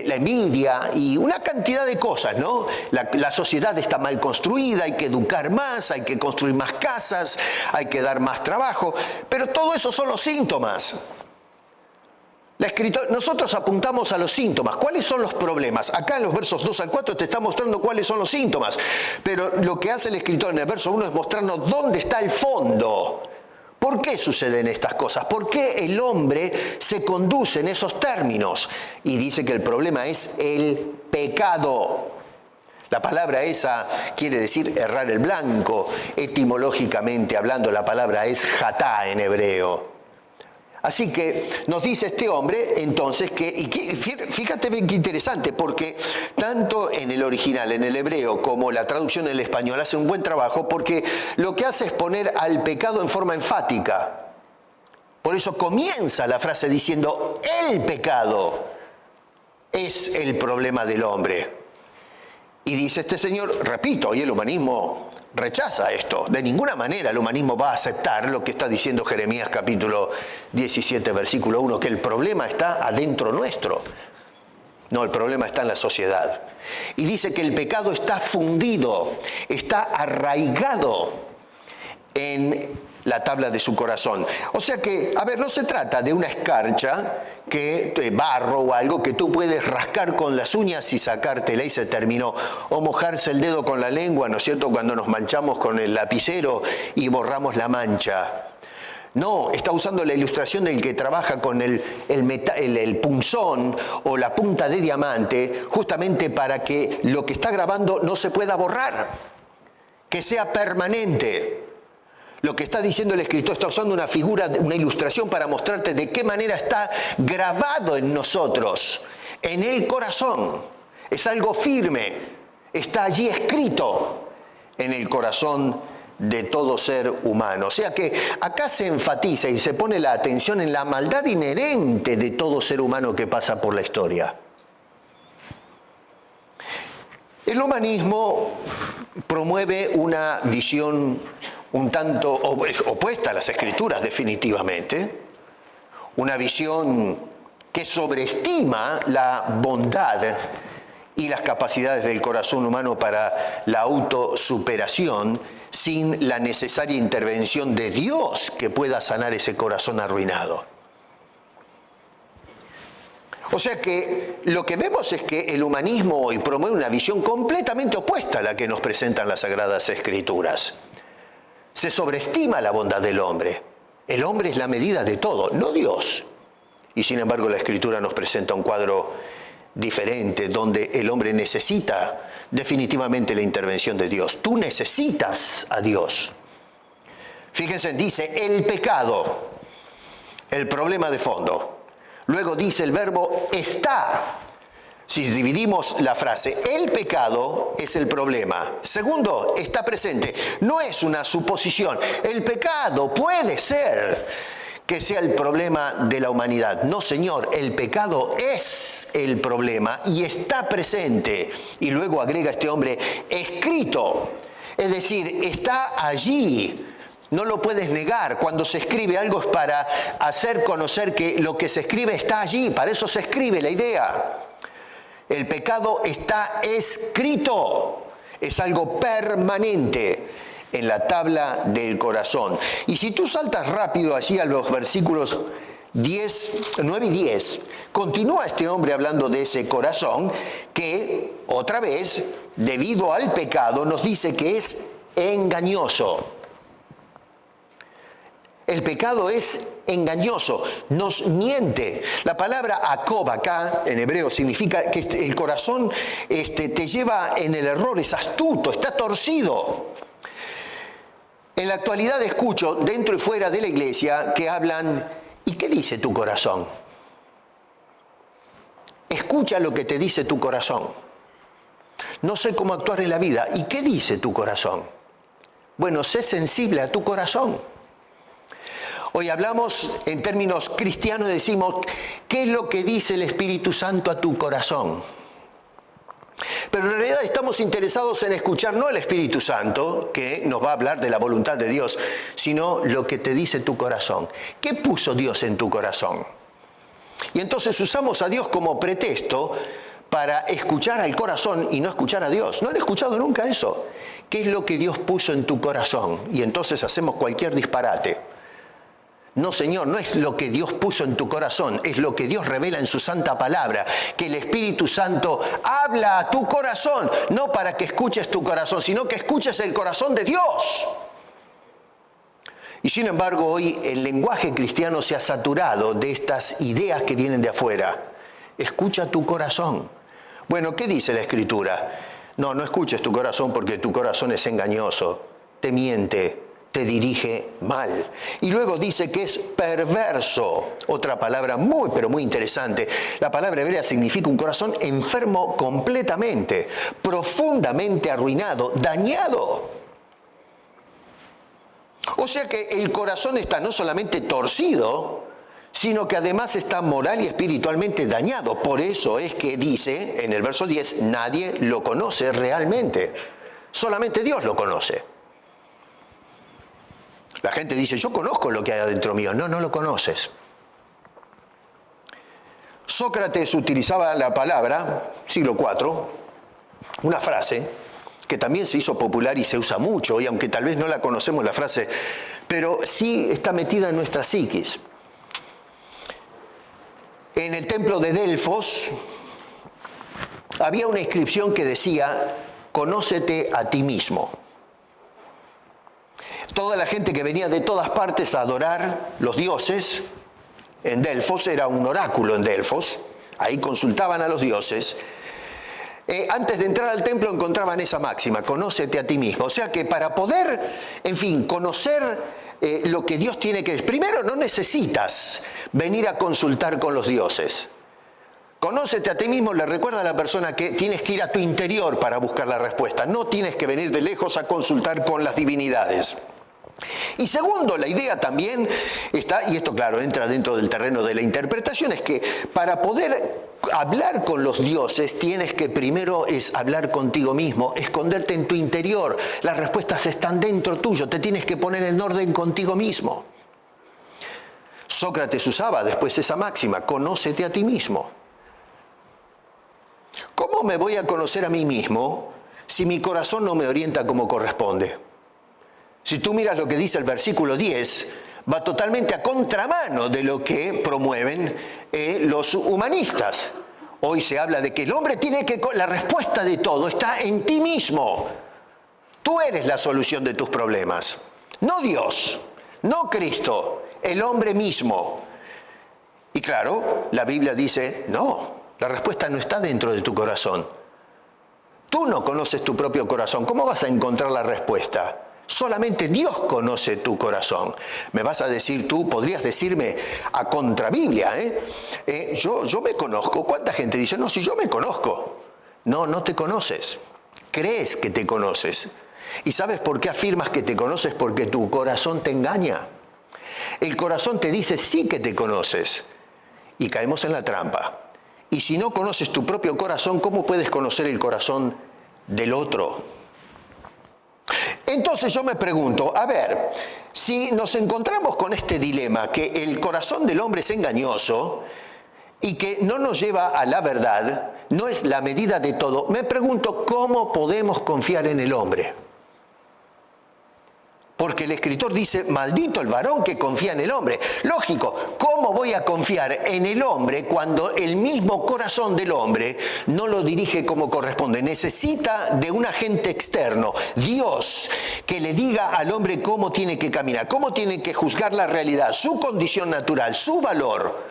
la envidia y una cantidad de cosas, ¿no? La sociedad está mal construida, hay que educar más, hay que construir más casas, hay que dar más trabajo, pero todo eso son los síntomas. Nosotros apuntamos a los síntomas. ¿Cuáles son los problemas? Acá en los versos 2 al 4 te está mostrando cuáles son los síntomas. Pero lo que hace el escritor en el verso 1 es mostrarnos dónde está el fondo. ¿Por qué suceden estas cosas? ¿Por qué el hombre se conduce en esos términos? Y dice que el problema es el pecado. La palabra esa quiere decir errar el blanco. Etimológicamente hablando, la palabra es jatá en hebreo. Así que nos dice este hombre entonces fíjate bien qué interesante, porque tanto en el original, en el hebreo, como la traducción en el español hace un buen trabajo, porque lo que hace es poner al pecado en forma enfática. Por eso comienza la frase diciendo, el pecado es el problema del hombre. Y dice este señor, repito, y el humanismo rechaza esto. De ninguna manera el humanismo va a aceptar lo que está diciendo Jeremías capítulo 17, versículo 1, que el problema está adentro nuestro. No, el problema está en la sociedad. Y dice que el pecado está fundido, está arraigado en la tabla de su corazón. O sea que, no se trata de una escarcha, barro o algo que tú puedes rascar con las uñas y sacártela y se terminó. O mojarse el dedo con la lengua, ¿no es cierto?, cuando nos manchamos con el lapicero y borramos la mancha. No, está usando la ilustración del que trabaja con el punzón o la punta de diamante, justamente para que lo que está grabando no se pueda borrar, que sea permanente. Lo que está diciendo el escritor está usando una figura, una ilustración para mostrarte de qué manera está grabado en nosotros, en el corazón. Es algo firme, está allí escrito en el corazón de todo ser humano. O sea que acá se enfatiza y se pone la atención en la maldad inherente de todo ser humano que pasa por la historia. El humanismo promueve una visión un tanto opuesta a las Escrituras, definitivamente. Una visión que sobreestima la bondad y las capacidades del corazón humano para la autosuperación sin la necesaria intervención de Dios que pueda sanar ese corazón arruinado. O sea que lo que vemos es que el humanismo hoy promueve una visión completamente opuesta a la que nos presentan las Sagradas Escrituras. Se sobreestima la bondad del hombre. El hombre es la medida de todo, no Dios. Y sin embargo la Escritura nos presenta un cuadro diferente, donde el hombre necesita definitivamente la intervención de Dios. Tú necesitas a Dios. Fíjense, dice el pecado. el problema de fondo. Luego dice el verbo está. Si dividimos la frase, el pecado es el problema. Segundo, está presente. No es una suposición. El pecado puede ser que sea el problema de la humanidad. No, Señor, el pecado es el problema y está presente. Y luego agrega este hombre, escrito. Es decir, está allí. No lo puedes negar. Cuando se escribe algo es para hacer conocer que lo que se escribe está allí. Para eso se escribe la idea. El pecado está escrito, es algo permanente en la tabla del corazón. Y si tú saltas rápido allí a los versículos 9 y 10, continúa este hombre hablando de ese corazón que, otra vez, debido al pecado, nos dice que es engañoso. El pecado es engañoso, nos miente. La palabra Jacob acá en hebreo significa que el corazón te lleva en el error, es astuto, está torcido. En la actualidad escucho dentro y fuera de la iglesia que hablan, ¿y qué dice tu corazón? Escucha lo que te dice tu corazón. No sé cómo actuar en la vida, ¿y qué dice tu corazón? Bueno, sé sensible a tu corazón. Hoy hablamos en términos cristianos, decimos, ¿qué es lo que dice el Espíritu Santo a tu corazón? Pero en realidad estamos interesados en escuchar no al Espíritu Santo, que nos va a hablar de la voluntad de Dios, sino lo que te dice tu corazón. ¿Qué puso Dios en tu corazón? Y entonces usamos a Dios como pretexto para escuchar al corazón y no escuchar a Dios. ¿No han escuchado nunca eso? ¿Qué es lo que Dios puso en tu corazón? Y entonces hacemos cualquier disparate. No, Señor, no es lo que Dios puso en tu corazón, es lo que Dios revela en su santa palabra, que el Espíritu Santo habla a tu corazón, no para que escuches tu corazón, sino que escuches el corazón de Dios. Y sin embargo, hoy el lenguaje cristiano se ha saturado de estas ideas que vienen de afuera. Escucha tu corazón. Bueno, ¿qué dice la Escritura? No, no escuches tu corazón porque tu corazón es engañoso, te miente, te dirige mal. Y luego dice que es perverso. Otra palabra muy, pero muy interesante. La palabra hebrea significa un corazón enfermo completamente, profundamente arruinado, dañado. O sea que el corazón está no solamente torcido, sino que además está moral y espiritualmente dañado. Por eso es que dice en el verso 10, nadie lo conoce realmente. Solamente Dios lo conoce. La gente dice, yo conozco lo que hay adentro mío. No, no lo conoces. Sócrates utilizaba la palabra, siglo IV, una frase que también se hizo popular y se usa mucho, y aunque tal vez no la conocemos la frase, pero sí está metida en nuestra psiquis. En el templo de Delfos había una inscripción que decía, conócete a ti mismo. Toda la gente que venía de todas partes a adorar los dioses, en Delfos, era un oráculo en Delfos, ahí consultaban a los dioses. Antes de entrar al templo encontraban esa máxima, conócete a ti mismo. O sea que para poder, en fin, conocer lo que Dios tiene que decir, primero no necesitas venir a consultar con los dioses. Conócete a ti mismo le recuerda a la persona que tienes que ir a tu interior para buscar la respuesta. No tienes que venir de lejos a consultar con las divinidades. Y segundo, la idea también está, y esto claro, entra dentro del terreno de la interpretación, es que para poder hablar con los dioses tienes que primero es hablar contigo mismo, esconderte en tu interior. Las respuestas están dentro tuyo, te tienes que poner en orden contigo mismo. Sócrates usaba después esa máxima, conócete a ti mismo. ¿Cómo me voy a conocer a mí mismo si mi corazón no me orienta como corresponde? Si tú miras lo que dice el versículo 10, va totalmente a contramano de lo que promueven los humanistas. Hoy se habla de que el hombre tiene que... La respuesta de todo está en ti mismo. Tú eres la solución de tus problemas. No Dios, no Cristo, el hombre mismo. Y claro, la Biblia dice, no, la respuesta no está dentro de tu corazón. Tú no conoces tu propio corazón. ¿Cómo vas a encontrar la respuesta? Solamente Dios conoce tu corazón. Me vas a decir tú, podrías decirme a contrabiblia, yo me conozco. ¿Cuánta gente dice, no, si yo me conozco? No, no te conoces. Crees que te conoces. ¿Y sabes por qué afirmas que te conoces? Porque tu corazón te engaña. El corazón te dice sí que te conoces. Y caemos en la trampa. Y si no conoces tu propio corazón, ¿cómo puedes conocer el corazón del otro? Entonces yo me pregunto, a ver, si nos encontramos con este dilema, que el corazón del hombre es engañoso y que no nos lleva a la verdad, no es la medida de todo, me pregunto, ¿cómo podemos confiar en el hombre? Porque el escritor dice, maldito el varón que confía en el hombre. Lógico, ¿cómo voy a confiar en el hombre cuando el mismo corazón del hombre no lo dirige como corresponde? Necesita de un agente externo, Dios, que le diga al hombre cómo tiene que caminar, cómo tiene que juzgar la realidad, su condición natural, su valor.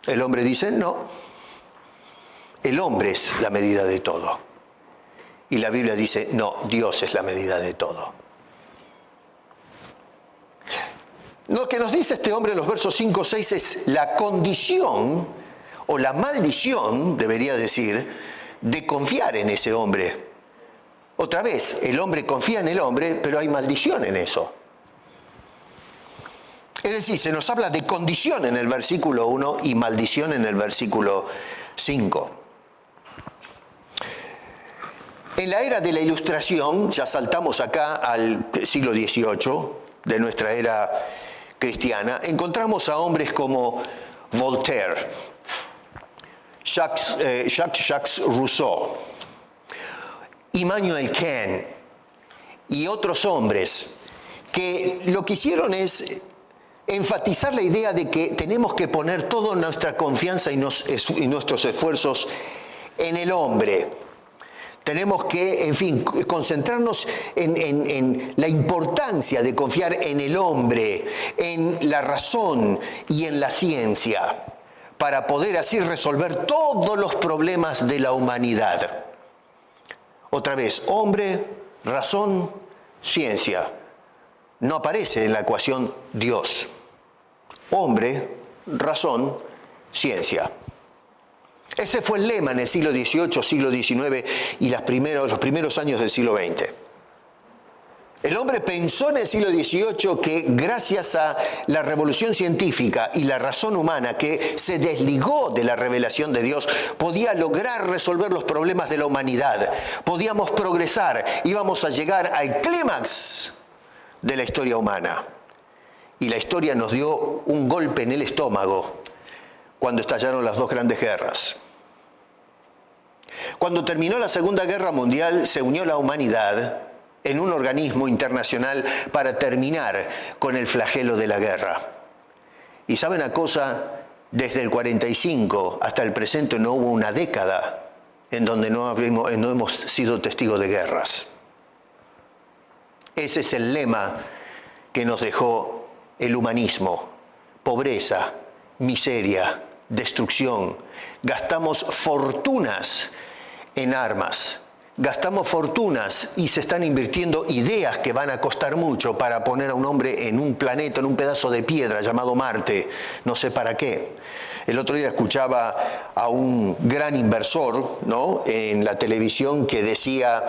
El hombre dice, no, el hombre es la medida de todo. Y la Biblia dice, no, Dios es la medida de todo. Lo que nos dice este hombre en los versos 5, 6 es la condición, o la maldición, debería decir, de confiar en ese hombre. Otra vez, el hombre confía en el hombre, pero hay maldición en eso. Es decir, se nos habla de condición en el versículo 1 y maldición en el versículo 5. En la era de la Ilustración, ya saltamos acá al siglo XVIII de nuestra era cristiana, encontramos a hombres como Voltaire, Jacques Rousseau, Immanuel Kant y otros hombres que lo que hicieron es enfatizar la idea de que tenemos que poner toda nuestra confianza y nuestros esfuerzos en el hombre. Tenemos que, en fin, concentrarnos en la importancia de confiar en el hombre, en la razón y en la ciencia, para poder así resolver todos los problemas de la humanidad. Otra vez, hombre, razón, ciencia. No aparece en la ecuación Dios. Hombre, razón, ciencia. Ese fue el lema en el siglo XVIII, siglo XIX y los primeros años del siglo XX. El hombre pensó en el siglo XVIII que gracias a la revolución científica y la razón humana que se desligó de la revelación de Dios, podía lograr resolver los problemas de la humanidad. Podíamos progresar, íbamos a llegar al clímax de la historia humana. Y la historia nos dio un golpe en el estómago cuando estallaron las dos grandes guerras. Cuando terminó la Segunda Guerra Mundial, se unió la humanidad en un organismo internacional para terminar con el flagelo de la guerra. Y ¿saben una cosa? Desde el 45 hasta el presente no hubo una década en donde no hemos sido testigos de guerras. Ese es el lema que nos dejó el humanismo: pobreza, miseria, destrucción. Gastamos fortunas en armas, gastamos fortunas y se están invirtiendo ideas que van a costar mucho para poner a un hombre en un planeta, en un pedazo de piedra llamado Marte, no sé para qué. El otro día escuchaba a un gran inversor, ¿no?, en la televisión, que decía: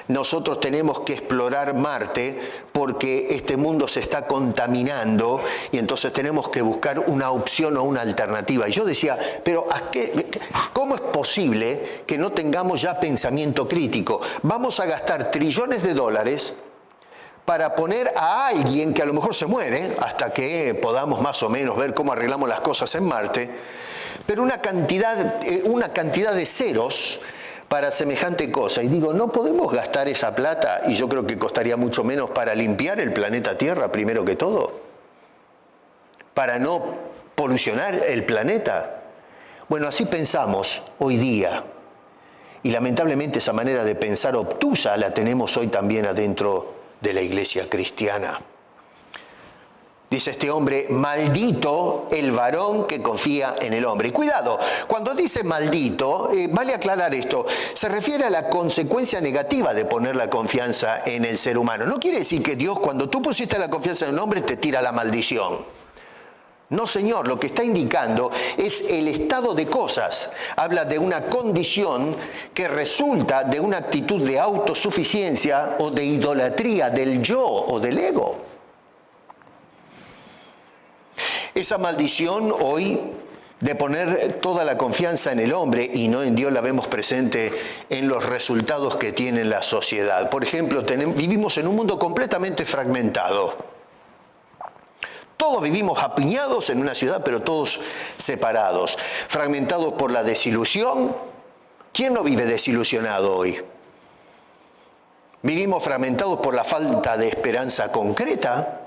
nosotros tenemos que explorar Marte porque este mundo se está contaminando y entonces tenemos que buscar una opción o una alternativa. Y yo decía, pero ¿cómo es posible que no tengamos ya pensamiento crítico? Vamos a gastar trillones de dólares para poner a alguien que a lo mejor se muere hasta que podamos más o menos ver cómo arreglamos las cosas en Marte, pero una cantidad de ceros para semejante cosa. Y digo, ¿no podemos gastar esa plata? Y yo creo que costaría mucho menos para limpiar el planeta Tierra primero que todo, para no polucionar el planeta. Bueno, así pensamos hoy día. Y lamentablemente esa manera de pensar obtusa la tenemos hoy también adentro de la iglesia cristiana. Dice este hombre, maldito el varón que confía en el hombre. Y cuidado, cuando dice maldito, vale aclarar esto, se refiere a la consecuencia negativa de poner la confianza en el ser humano. No quiere decir que Dios, cuando tú pusiste la confianza en el hombre, te tira la maldición. No, señor, lo que está indicando es el estado de cosas. Habla de una condición que resulta de una actitud de autosuficiencia o de idolatría del yo o del ego. Esa maldición hoy de poner toda la confianza en el hombre y no en Dios la vemos presente en los resultados que tiene la sociedad. Por ejemplo, vivimos en un mundo completamente fragmentado. Todos vivimos apiñados en una ciudad, pero todos separados, fragmentados por la desilusión. ¿Quién no vive desilusionado hoy? Vivimos fragmentados por la falta de esperanza concreta.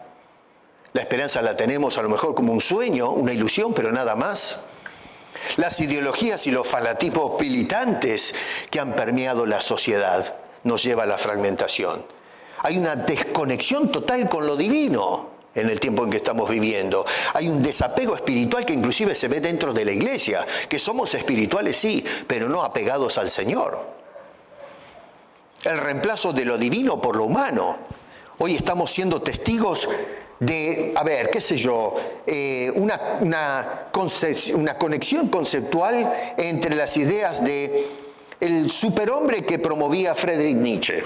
La esperanza la tenemos a lo mejor como un sueño, una ilusión, pero nada más. Las ideologías y los fanatismos militantes que han permeado la sociedad nos lleva a la fragmentación. Hay una desconexión total con lo divino en el tiempo en que estamos viviendo. Hay un desapego espiritual que inclusive se ve dentro de la iglesia, que somos espirituales sí, pero no apegados al Señor. El reemplazo de lo divino por lo humano. Hoy estamos siendo testigos de, una conexión conceptual entre las ideas de el superhombre que promovía Friedrich Nietzsche.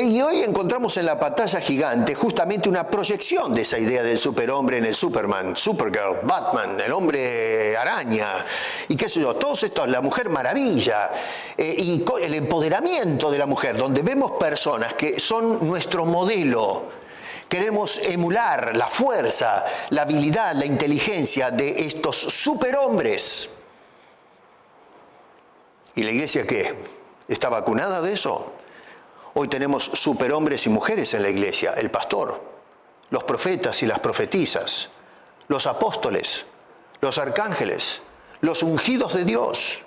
Y hoy encontramos en la pantalla gigante justamente una proyección de esa idea del superhombre en el Superman, Supergirl, Batman, el hombre araña, y qué sé yo, todos estos, la Mujer Maravilla, y el empoderamiento de la mujer, donde vemos personas que son nuestro modelo. Queremos emular la fuerza, la habilidad, la inteligencia de estos superhombres. ¿Y la iglesia qué? ¿Está vacunada de eso? Hoy tenemos superhombres y mujeres en la iglesia, el pastor, los profetas y las profetisas, los apóstoles, los arcángeles, los ungidos de Dios.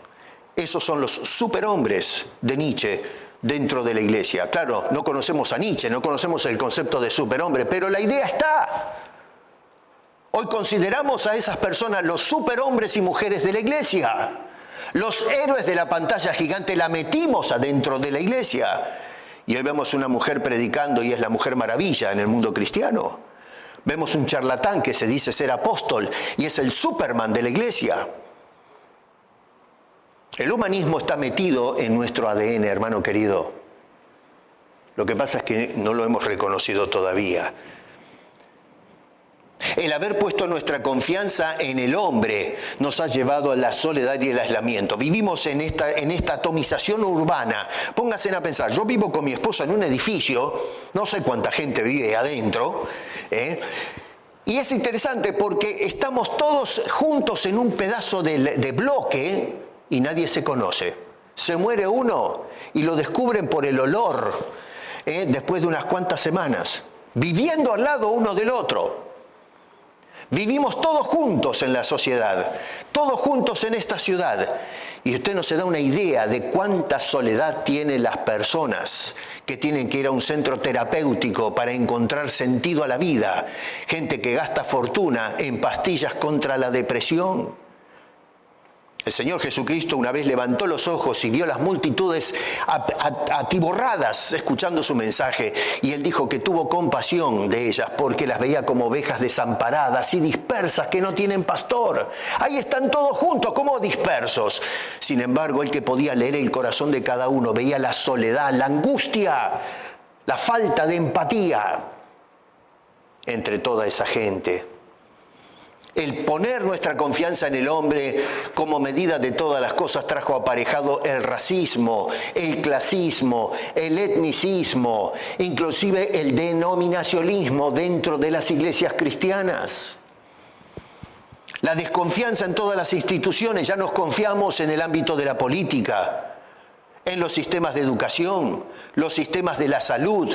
Esos son los superhombres de Nietzsche dentro de la iglesia. Claro, no conocemos a Nietzsche, no conocemos el concepto de superhombre, pero la idea está. Hoy consideramos a esas personas los superhombres y mujeres de la iglesia. Los héroes de la pantalla gigante la metimos adentro de la iglesia. Y hoy vemos una mujer predicando y es la Mujer Maravilla en el mundo cristiano. Vemos un charlatán que se dice ser apóstol y es el Superman de la iglesia. El humanismo está metido en nuestro ADN, hermano querido. Lo que pasa es que no lo hemos reconocido todavía. El haber puesto nuestra confianza en el hombre nos ha llevado a la soledad y el aislamiento. Vivimos en esta atomización urbana. Pónganse a pensar, yo vivo con mi esposa en un edificio, no sé cuánta gente vive adentro, y es interesante porque estamos todos juntos en un pedazo de bloque y nadie se conoce. Se muere uno y lo descubren por el olor, después de unas cuantas semanas, viviendo al lado uno del otro. Vivimos todos juntos en la sociedad, todos juntos en esta ciudad. Y usted no se da una idea de cuánta soledad tienen las personas que tienen que ir a un centro terapéutico para encontrar sentido a la vida. Gente que gasta fortuna en pastillas contra la depresión. El Señor Jesucristo una vez levantó los ojos y vio las multitudes atiborradas escuchando su mensaje, y Él dijo que tuvo compasión de ellas porque las veía como ovejas desamparadas y dispersas que no tienen pastor. Ahí están todos juntos, como dispersos. Sin embargo, Él, que podía leer el corazón de cada uno, veía la soledad, la angustia, la falta de empatía entre toda esa gente. El poner nuestra confianza en el hombre como medida de todas las cosas trajo aparejado el racismo, el clasismo, el etnicismo, inclusive el denominacionalismo dentro de las iglesias cristianas. La desconfianza en todas las instituciones, ya nos confiamos en el ámbito de la política, en los sistemas de educación, los sistemas de la salud,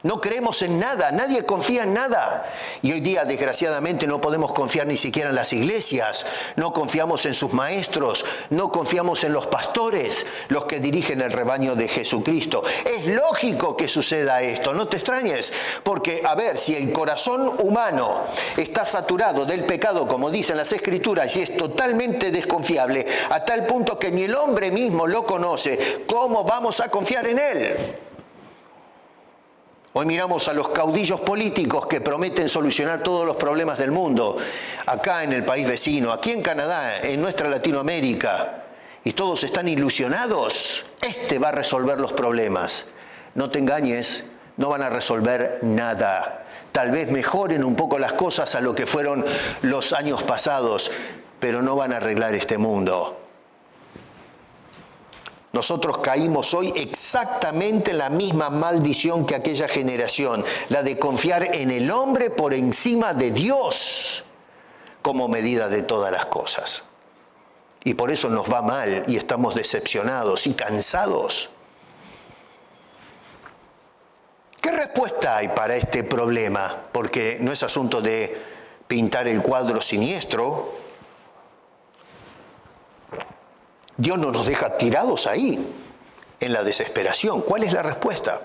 No creemos en nada, nadie confía en nada. Y hoy día, desgraciadamente, no podemos confiar ni siquiera en las iglesias, no confiamos en sus maestros, no confiamos en los pastores, los que dirigen el rebaño de Jesucristo. Es lógico que suceda esto, no te extrañes, porque, a ver, si el corazón humano está saturado del pecado, como dicen las Escrituras, y es totalmente desconfiable, a tal punto que ni el hombre mismo lo conoce, ¿cómo vamos a confiar en él? Hoy miramos a los caudillos políticos que prometen solucionar todos los problemas del mundo, acá en el país vecino, aquí en Canadá, en nuestra Latinoamérica, y todos están ilusionados. Este va a resolver los problemas. No te engañes, no van a resolver nada. Tal vez mejoren un poco las cosas a lo que fueron los años pasados, pero no van a arreglar este mundo. Nosotros caímos hoy exactamente en la misma maldición que aquella generación, la de confiar en el hombre por encima de Dios como medida de todas las cosas. Y por eso nos va mal y estamos decepcionados y cansados. ¿Qué respuesta hay para este problema? Porque no es asunto de pintar el cuadro siniestro. Dios no nos deja tirados ahí, en la desesperación. ¿Cuál es la respuesta?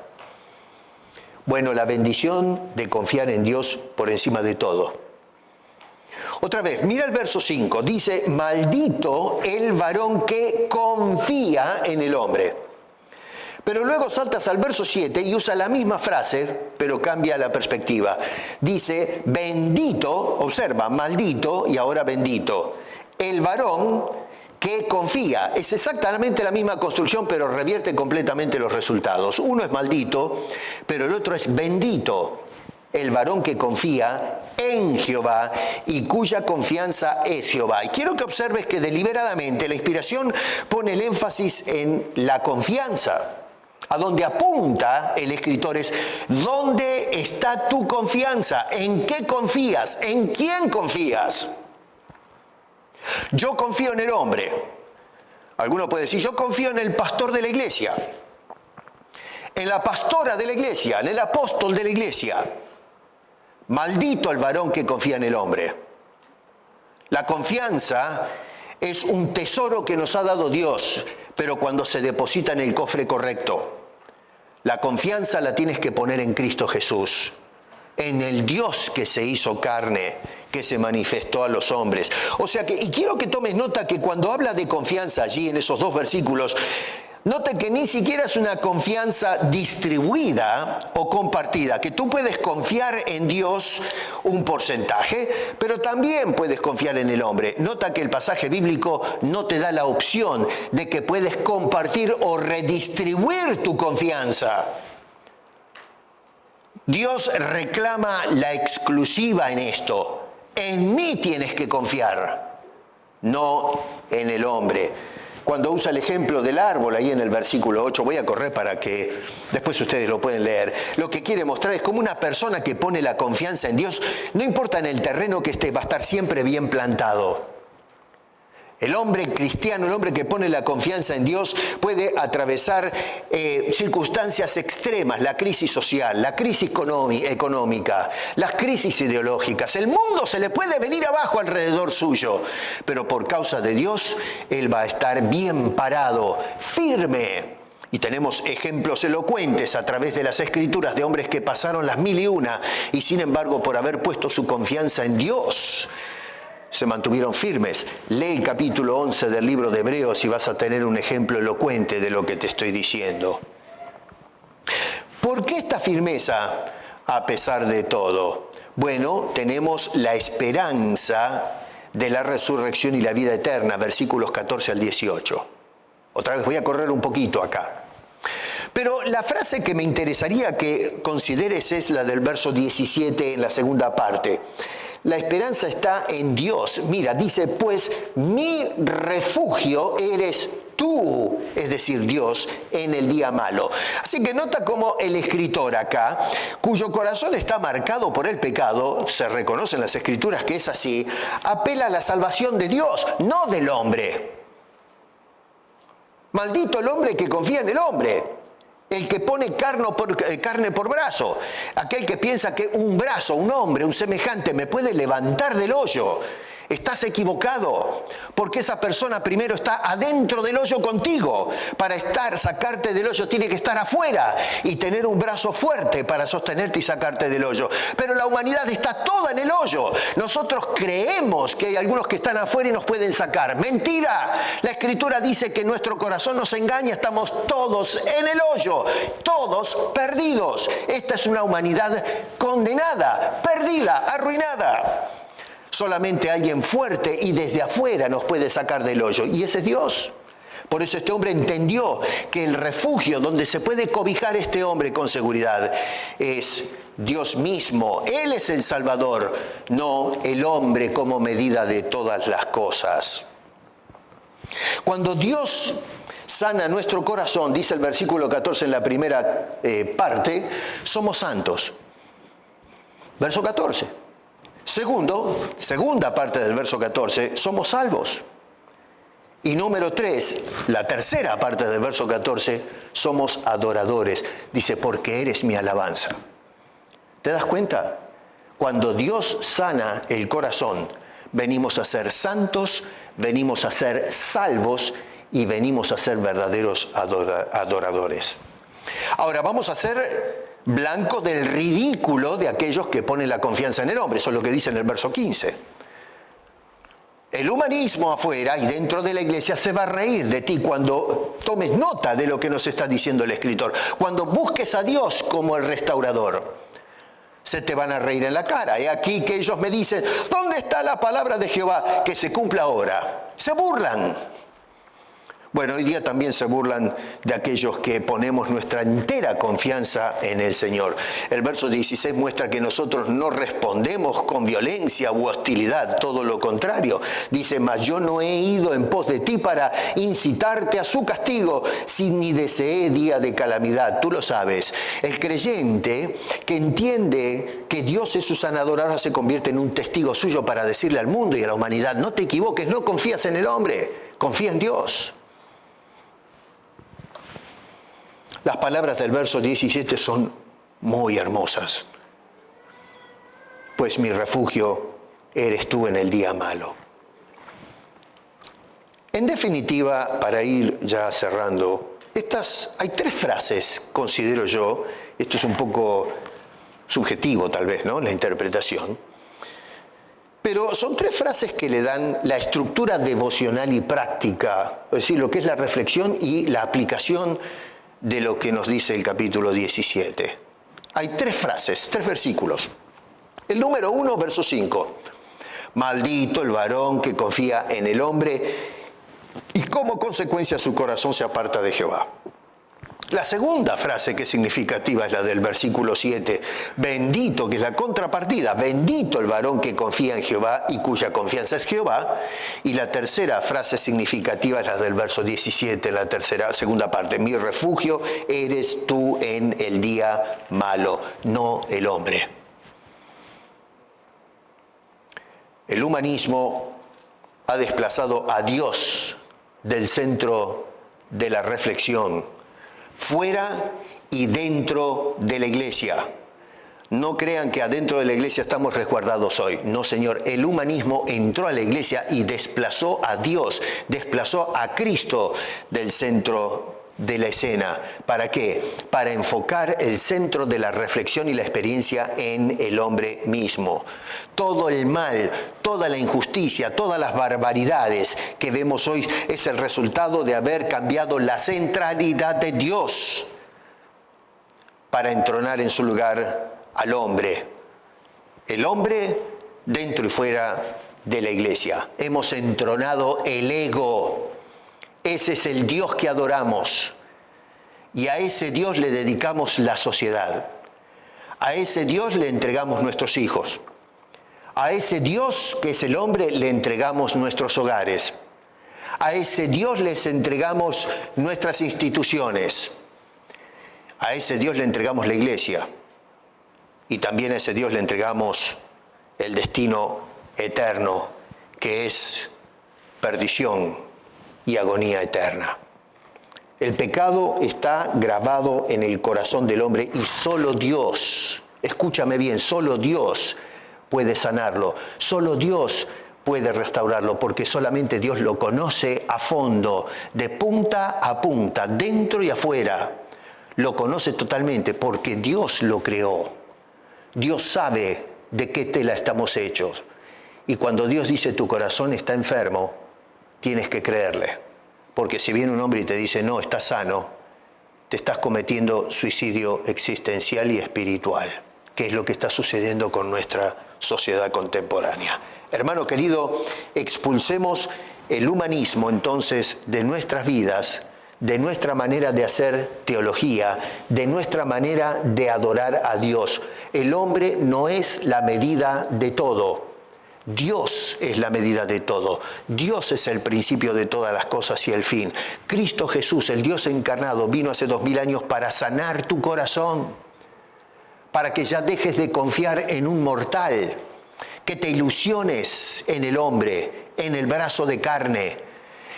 Bueno, la bendición de confiar en Dios por encima de todo. Otra vez, mira el verso 5. Dice, maldito el varón que confía en el hombre. Pero luego saltas al verso 7 y usa la misma frase, pero cambia la perspectiva. Dice, bendito, observa, maldito y ahora bendito. El varón que confía. Es exactamente la misma construcción, pero revierte completamente los resultados. Uno es maldito, pero el otro es bendito. El varón que confía en Jehová y cuya confianza es Jehová. Y quiero que observes que deliberadamente la inspiración pone el énfasis en la confianza. A donde apunta el escritor es, ¿dónde está tu confianza? ¿En qué confías? ¿En quién confías? Yo confío en el hombre. Alguno puede decir, yo confío en el pastor de la iglesia, en la pastora de la iglesia, en el apóstol de la iglesia. Maldito el varón que confía en el hombre. La confianza es un tesoro que nos ha dado Dios, pero cuando se deposita en el cofre correcto. La confianza la tienes que poner en Cristo Jesús, en el Dios que se hizo carne, que se manifestó a los hombres. O sea que, y quiero que tomes nota que cuando habla de confianza allí en esos dos versículos, note que ni siquiera es una confianza distribuida o compartida, que tú puedes confiar en Dios un porcentaje, pero también puedes confiar en el hombre. Nota que el pasaje bíblico no te da la opción de que puedes compartir o redistribuir tu confianza. Dios reclama la exclusiva en esto. En mí tienes que confiar, no en el hombre. Cuando usa el ejemplo del árbol ahí en el versículo 8, voy a correr para que después ustedes lo pueden leer. Lo que quiere mostrar es como una persona que pone la confianza en Dios, no importa en el terreno que esté, va a estar siempre bien plantado. El hombre cristiano, el hombre que pone la confianza en Dios, puede atravesar circunstancias extremas, la crisis social, la crisis económica, las crisis ideológicas. El mundo se le puede venir abajo alrededor suyo, pero por causa de Dios, él va a estar bien parado, firme. Y tenemos ejemplos elocuentes a través de las Escrituras de hombres que pasaron las 1001 y sin embargo por haber puesto su confianza en Dios, se mantuvieron firmes. Lee el capítulo 11 del libro de Hebreos y vas a tener un ejemplo elocuente de lo que te estoy diciendo. ¿Por qué esta firmeza a pesar de todo? Bueno, tenemos la esperanza de la resurrección y la vida eterna, versículos 14 al 18. Otra vez voy a correr un poquito acá. Pero la frase que me interesaría que consideres es la del verso 17 en la segunda parte. La esperanza está en Dios. Mira, dice, pues mi refugio eres tú, es decir, Dios, en el día malo. Así que nota cómo el escritor acá, cuyo corazón está marcado por el pecado, se reconoce en las Escrituras que es así, apela a la salvación de Dios, no del hombre. Maldito el hombre que confía en el hombre. El que pone carne por brazo. Aquel que piensa que un brazo, un hombre, un semejante me puede levantar del hoyo. Estás equivocado, porque esa persona primero está adentro del hoyo contigo. Para sacarte del hoyo tiene que estar afuera y tener un brazo fuerte para sostenerte y sacarte del hoyo. Pero la humanidad está toda en el hoyo. Nosotros creemos que hay algunos que están afuera y nos pueden sacar. ¡Mentira! La Escritura dice que nuestro corazón nos engaña, estamos todos en el hoyo, todos perdidos. Esta es una humanidad condenada, perdida, arruinada. Solamente alguien fuerte y desde afuera nos puede sacar del hoyo, y ese es Dios. Por eso este hombre entendió que el refugio donde se puede cobijar este hombre con seguridad es Dios mismo. Él es el Salvador, no el hombre como medida de todas las cosas. Cuando Dios sana nuestro corazón, dice el versículo 14 en la primera parte, somos santos. Verso 14. Segunda parte del verso 14, somos salvos. Y número 3, la tercera parte del verso 14, somos adoradores. Dice, porque eres mi alabanza. ¿Te das cuenta? Cuando Dios sana el corazón, venimos a ser santos, venimos a ser salvos y venimos a ser verdaderos adoradores. Ahora vamos a ser blanco del ridículo de aquellos que ponen la confianza en el hombre. Eso es lo que dice en el verso 15. El humanismo afuera y dentro de la iglesia se va a reír de ti cuando tomes nota de lo que nos está diciendo el escritor. Cuando busques a Dios como el restaurador, se te van a reír en la cara. He aquí que ellos me dicen, ¿dónde está la palabra de Jehová? Que se cumpla ahora. Se burlan. Bueno, hoy día también se burlan de aquellos que ponemos nuestra entera confianza en el Señor. El verso 16 muestra que nosotros no respondemos con violencia u hostilidad, todo lo contrario. Dice, mas yo no he ido en pos de ti para incitarte a su castigo, si ni deseé día de calamidad. Tú lo sabes. El creyente que entiende que Dios es su sanador ahora se convierte en un testigo suyo para decirle al mundo y a la humanidad, no te equivoques, no confías en el hombre, confía en Dios. Las palabras del verso 17 son muy hermosas. Pues mi refugio eres tú en el día malo. En definitiva, para ir ya cerrando, hay 3 frases, considero yo, esto es un poco subjetivo tal vez, ¿no?, la interpretación, pero son 3 frases que le dan la estructura devocional y práctica, es decir, lo que es la reflexión y la aplicación de lo que nos dice el capítulo 17. Hay 3 frases, 3 versículos. El número 1, verso 5. Maldito el varón que confía en el hombre y como consecuencia su corazón se aparta de Jehová. La segunda frase que es significativa es la del versículo 7. Bendito, que es la contrapartida, bendito el varón que confía en Jehová y cuya confianza es Jehová. Y la tercera frase significativa es la del verso 17, la segunda parte. Mi refugio eres tú en el día malo, no el hombre. El humanismo ha desplazado a Dios del centro de la reflexión, fuera y dentro de la iglesia. No crean que adentro de la iglesia estamos resguardados hoy. No, señor. El humanismo entró a la iglesia y desplazó a Dios, desplazó a Cristo del centro de la escena. ¿Para qué? Para enfocar el centro de la reflexión y la experiencia en el hombre mismo. Todo el mal, toda la injusticia, todas las barbaridades que vemos hoy es el resultado de haber cambiado la centralidad de Dios para entronar en su lugar al hombre. El hombre dentro y fuera de la iglesia. Hemos entronado el ego. Ese es el Dios que adoramos. Y a ese Dios le dedicamos la sociedad. A ese Dios le entregamos nuestros hijos. A ese Dios que es el hombre le entregamos nuestros hogares. A ese Dios les entregamos nuestras instituciones. A ese Dios le entregamos la iglesia. Y también a ese Dios le entregamos el destino eterno, que es perdición y agonía eterna. El pecado está grabado en el corazón del hombre y solo Dios, escúchame bien, solo Dios puede sanarlo, solo Dios puede restaurarlo, porque solamente Dios lo conoce a fondo, de punta a punta, dentro y afuera. Lo conoce totalmente porque Dios lo creó. Dios sabe de qué tela estamos hechos. Y cuando Dios dice tu corazón está enfermo, tienes que creerle. Porque si viene un hombre y te dice no, estás sano, te estás cometiendo suicidio existencial y espiritual, que es lo que está sucediendo con nuestra sociedad contemporánea. Hermano querido, expulsemos el humanismo entonces de nuestras vidas, de nuestra manera de hacer teología, de nuestra manera de adorar a Dios. El hombre no es la medida de todo. Dios es la medida de todo. Dios es el principio de todas las cosas y el fin. Cristo Jesús, el Dios encarnado, vino hace 2000 años para sanar tu corazón, para que ya dejes de confiar en un mortal, que te ilusiones en el hombre, en el brazo de carne,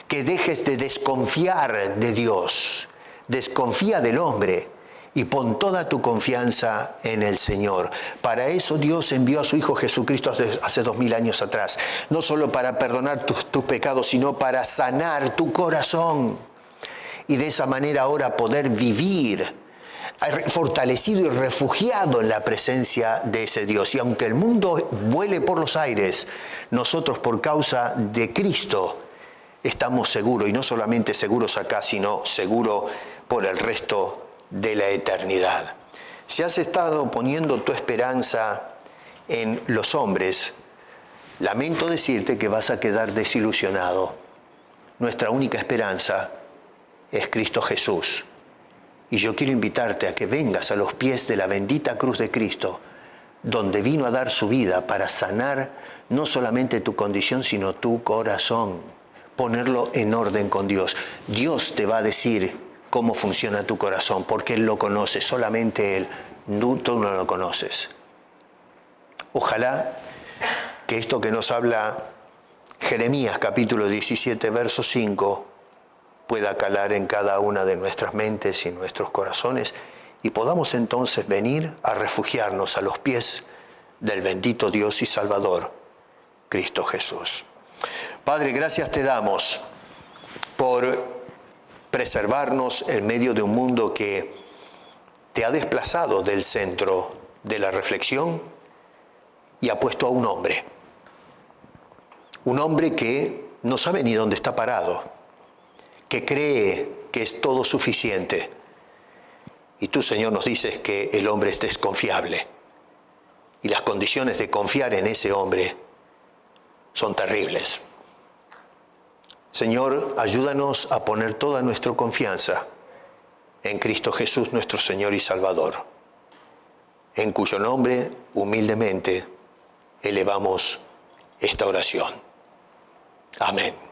que dejes de desconfiar de Dios, desconfía del hombre y pon toda tu confianza en el Señor. Para eso Dios envió a su Hijo Jesucristo hace 2000 años atrás, no solo para perdonar tus pecados, sino para sanar tu corazón y de esa manera ahora poder vivir fortalecido y refugiado en la presencia de ese Dios. Y aunque el mundo vuele por los aires, nosotros por causa de Cristo estamos seguros, y no solamente seguros acá, sino seguros por el resto de la eternidad. Si has estado poniendo tu esperanza en los hombres, lamento decirte que vas a quedar desilusionado. Nuestra única esperanza es Cristo Jesús. Y yo quiero invitarte a que vengas a los pies de la bendita cruz de Cristo, donde vino a dar su vida para sanar no solamente tu condición, sino tu corazón, ponerlo en orden con Dios. Dios te va a decir cómo funciona tu corazón, porque Él lo conoce, solamente Él, tú no lo conoces. Ojalá que esto que nos habla Jeremías capítulo 17, verso 5, pueda calar en cada una de nuestras mentes y nuestros corazones y podamos entonces venir a refugiarnos a los pies del bendito Dios y Salvador, Cristo Jesús. Padre, gracias te damos por preservarnos en medio de un mundo que te ha desplazado del centro de la reflexión y ha puesto a un hombre que no sabe ni dónde está parado, que cree que es todo suficiente. Y tú, Señor, nos dices que el hombre es desconfiable. Y las condiciones de confiar en ese hombre son terribles. Señor, ayúdanos a poner toda nuestra confianza en Cristo Jesús, nuestro Señor y Salvador, en cuyo nombre, humildemente, elevamos esta oración. Amén.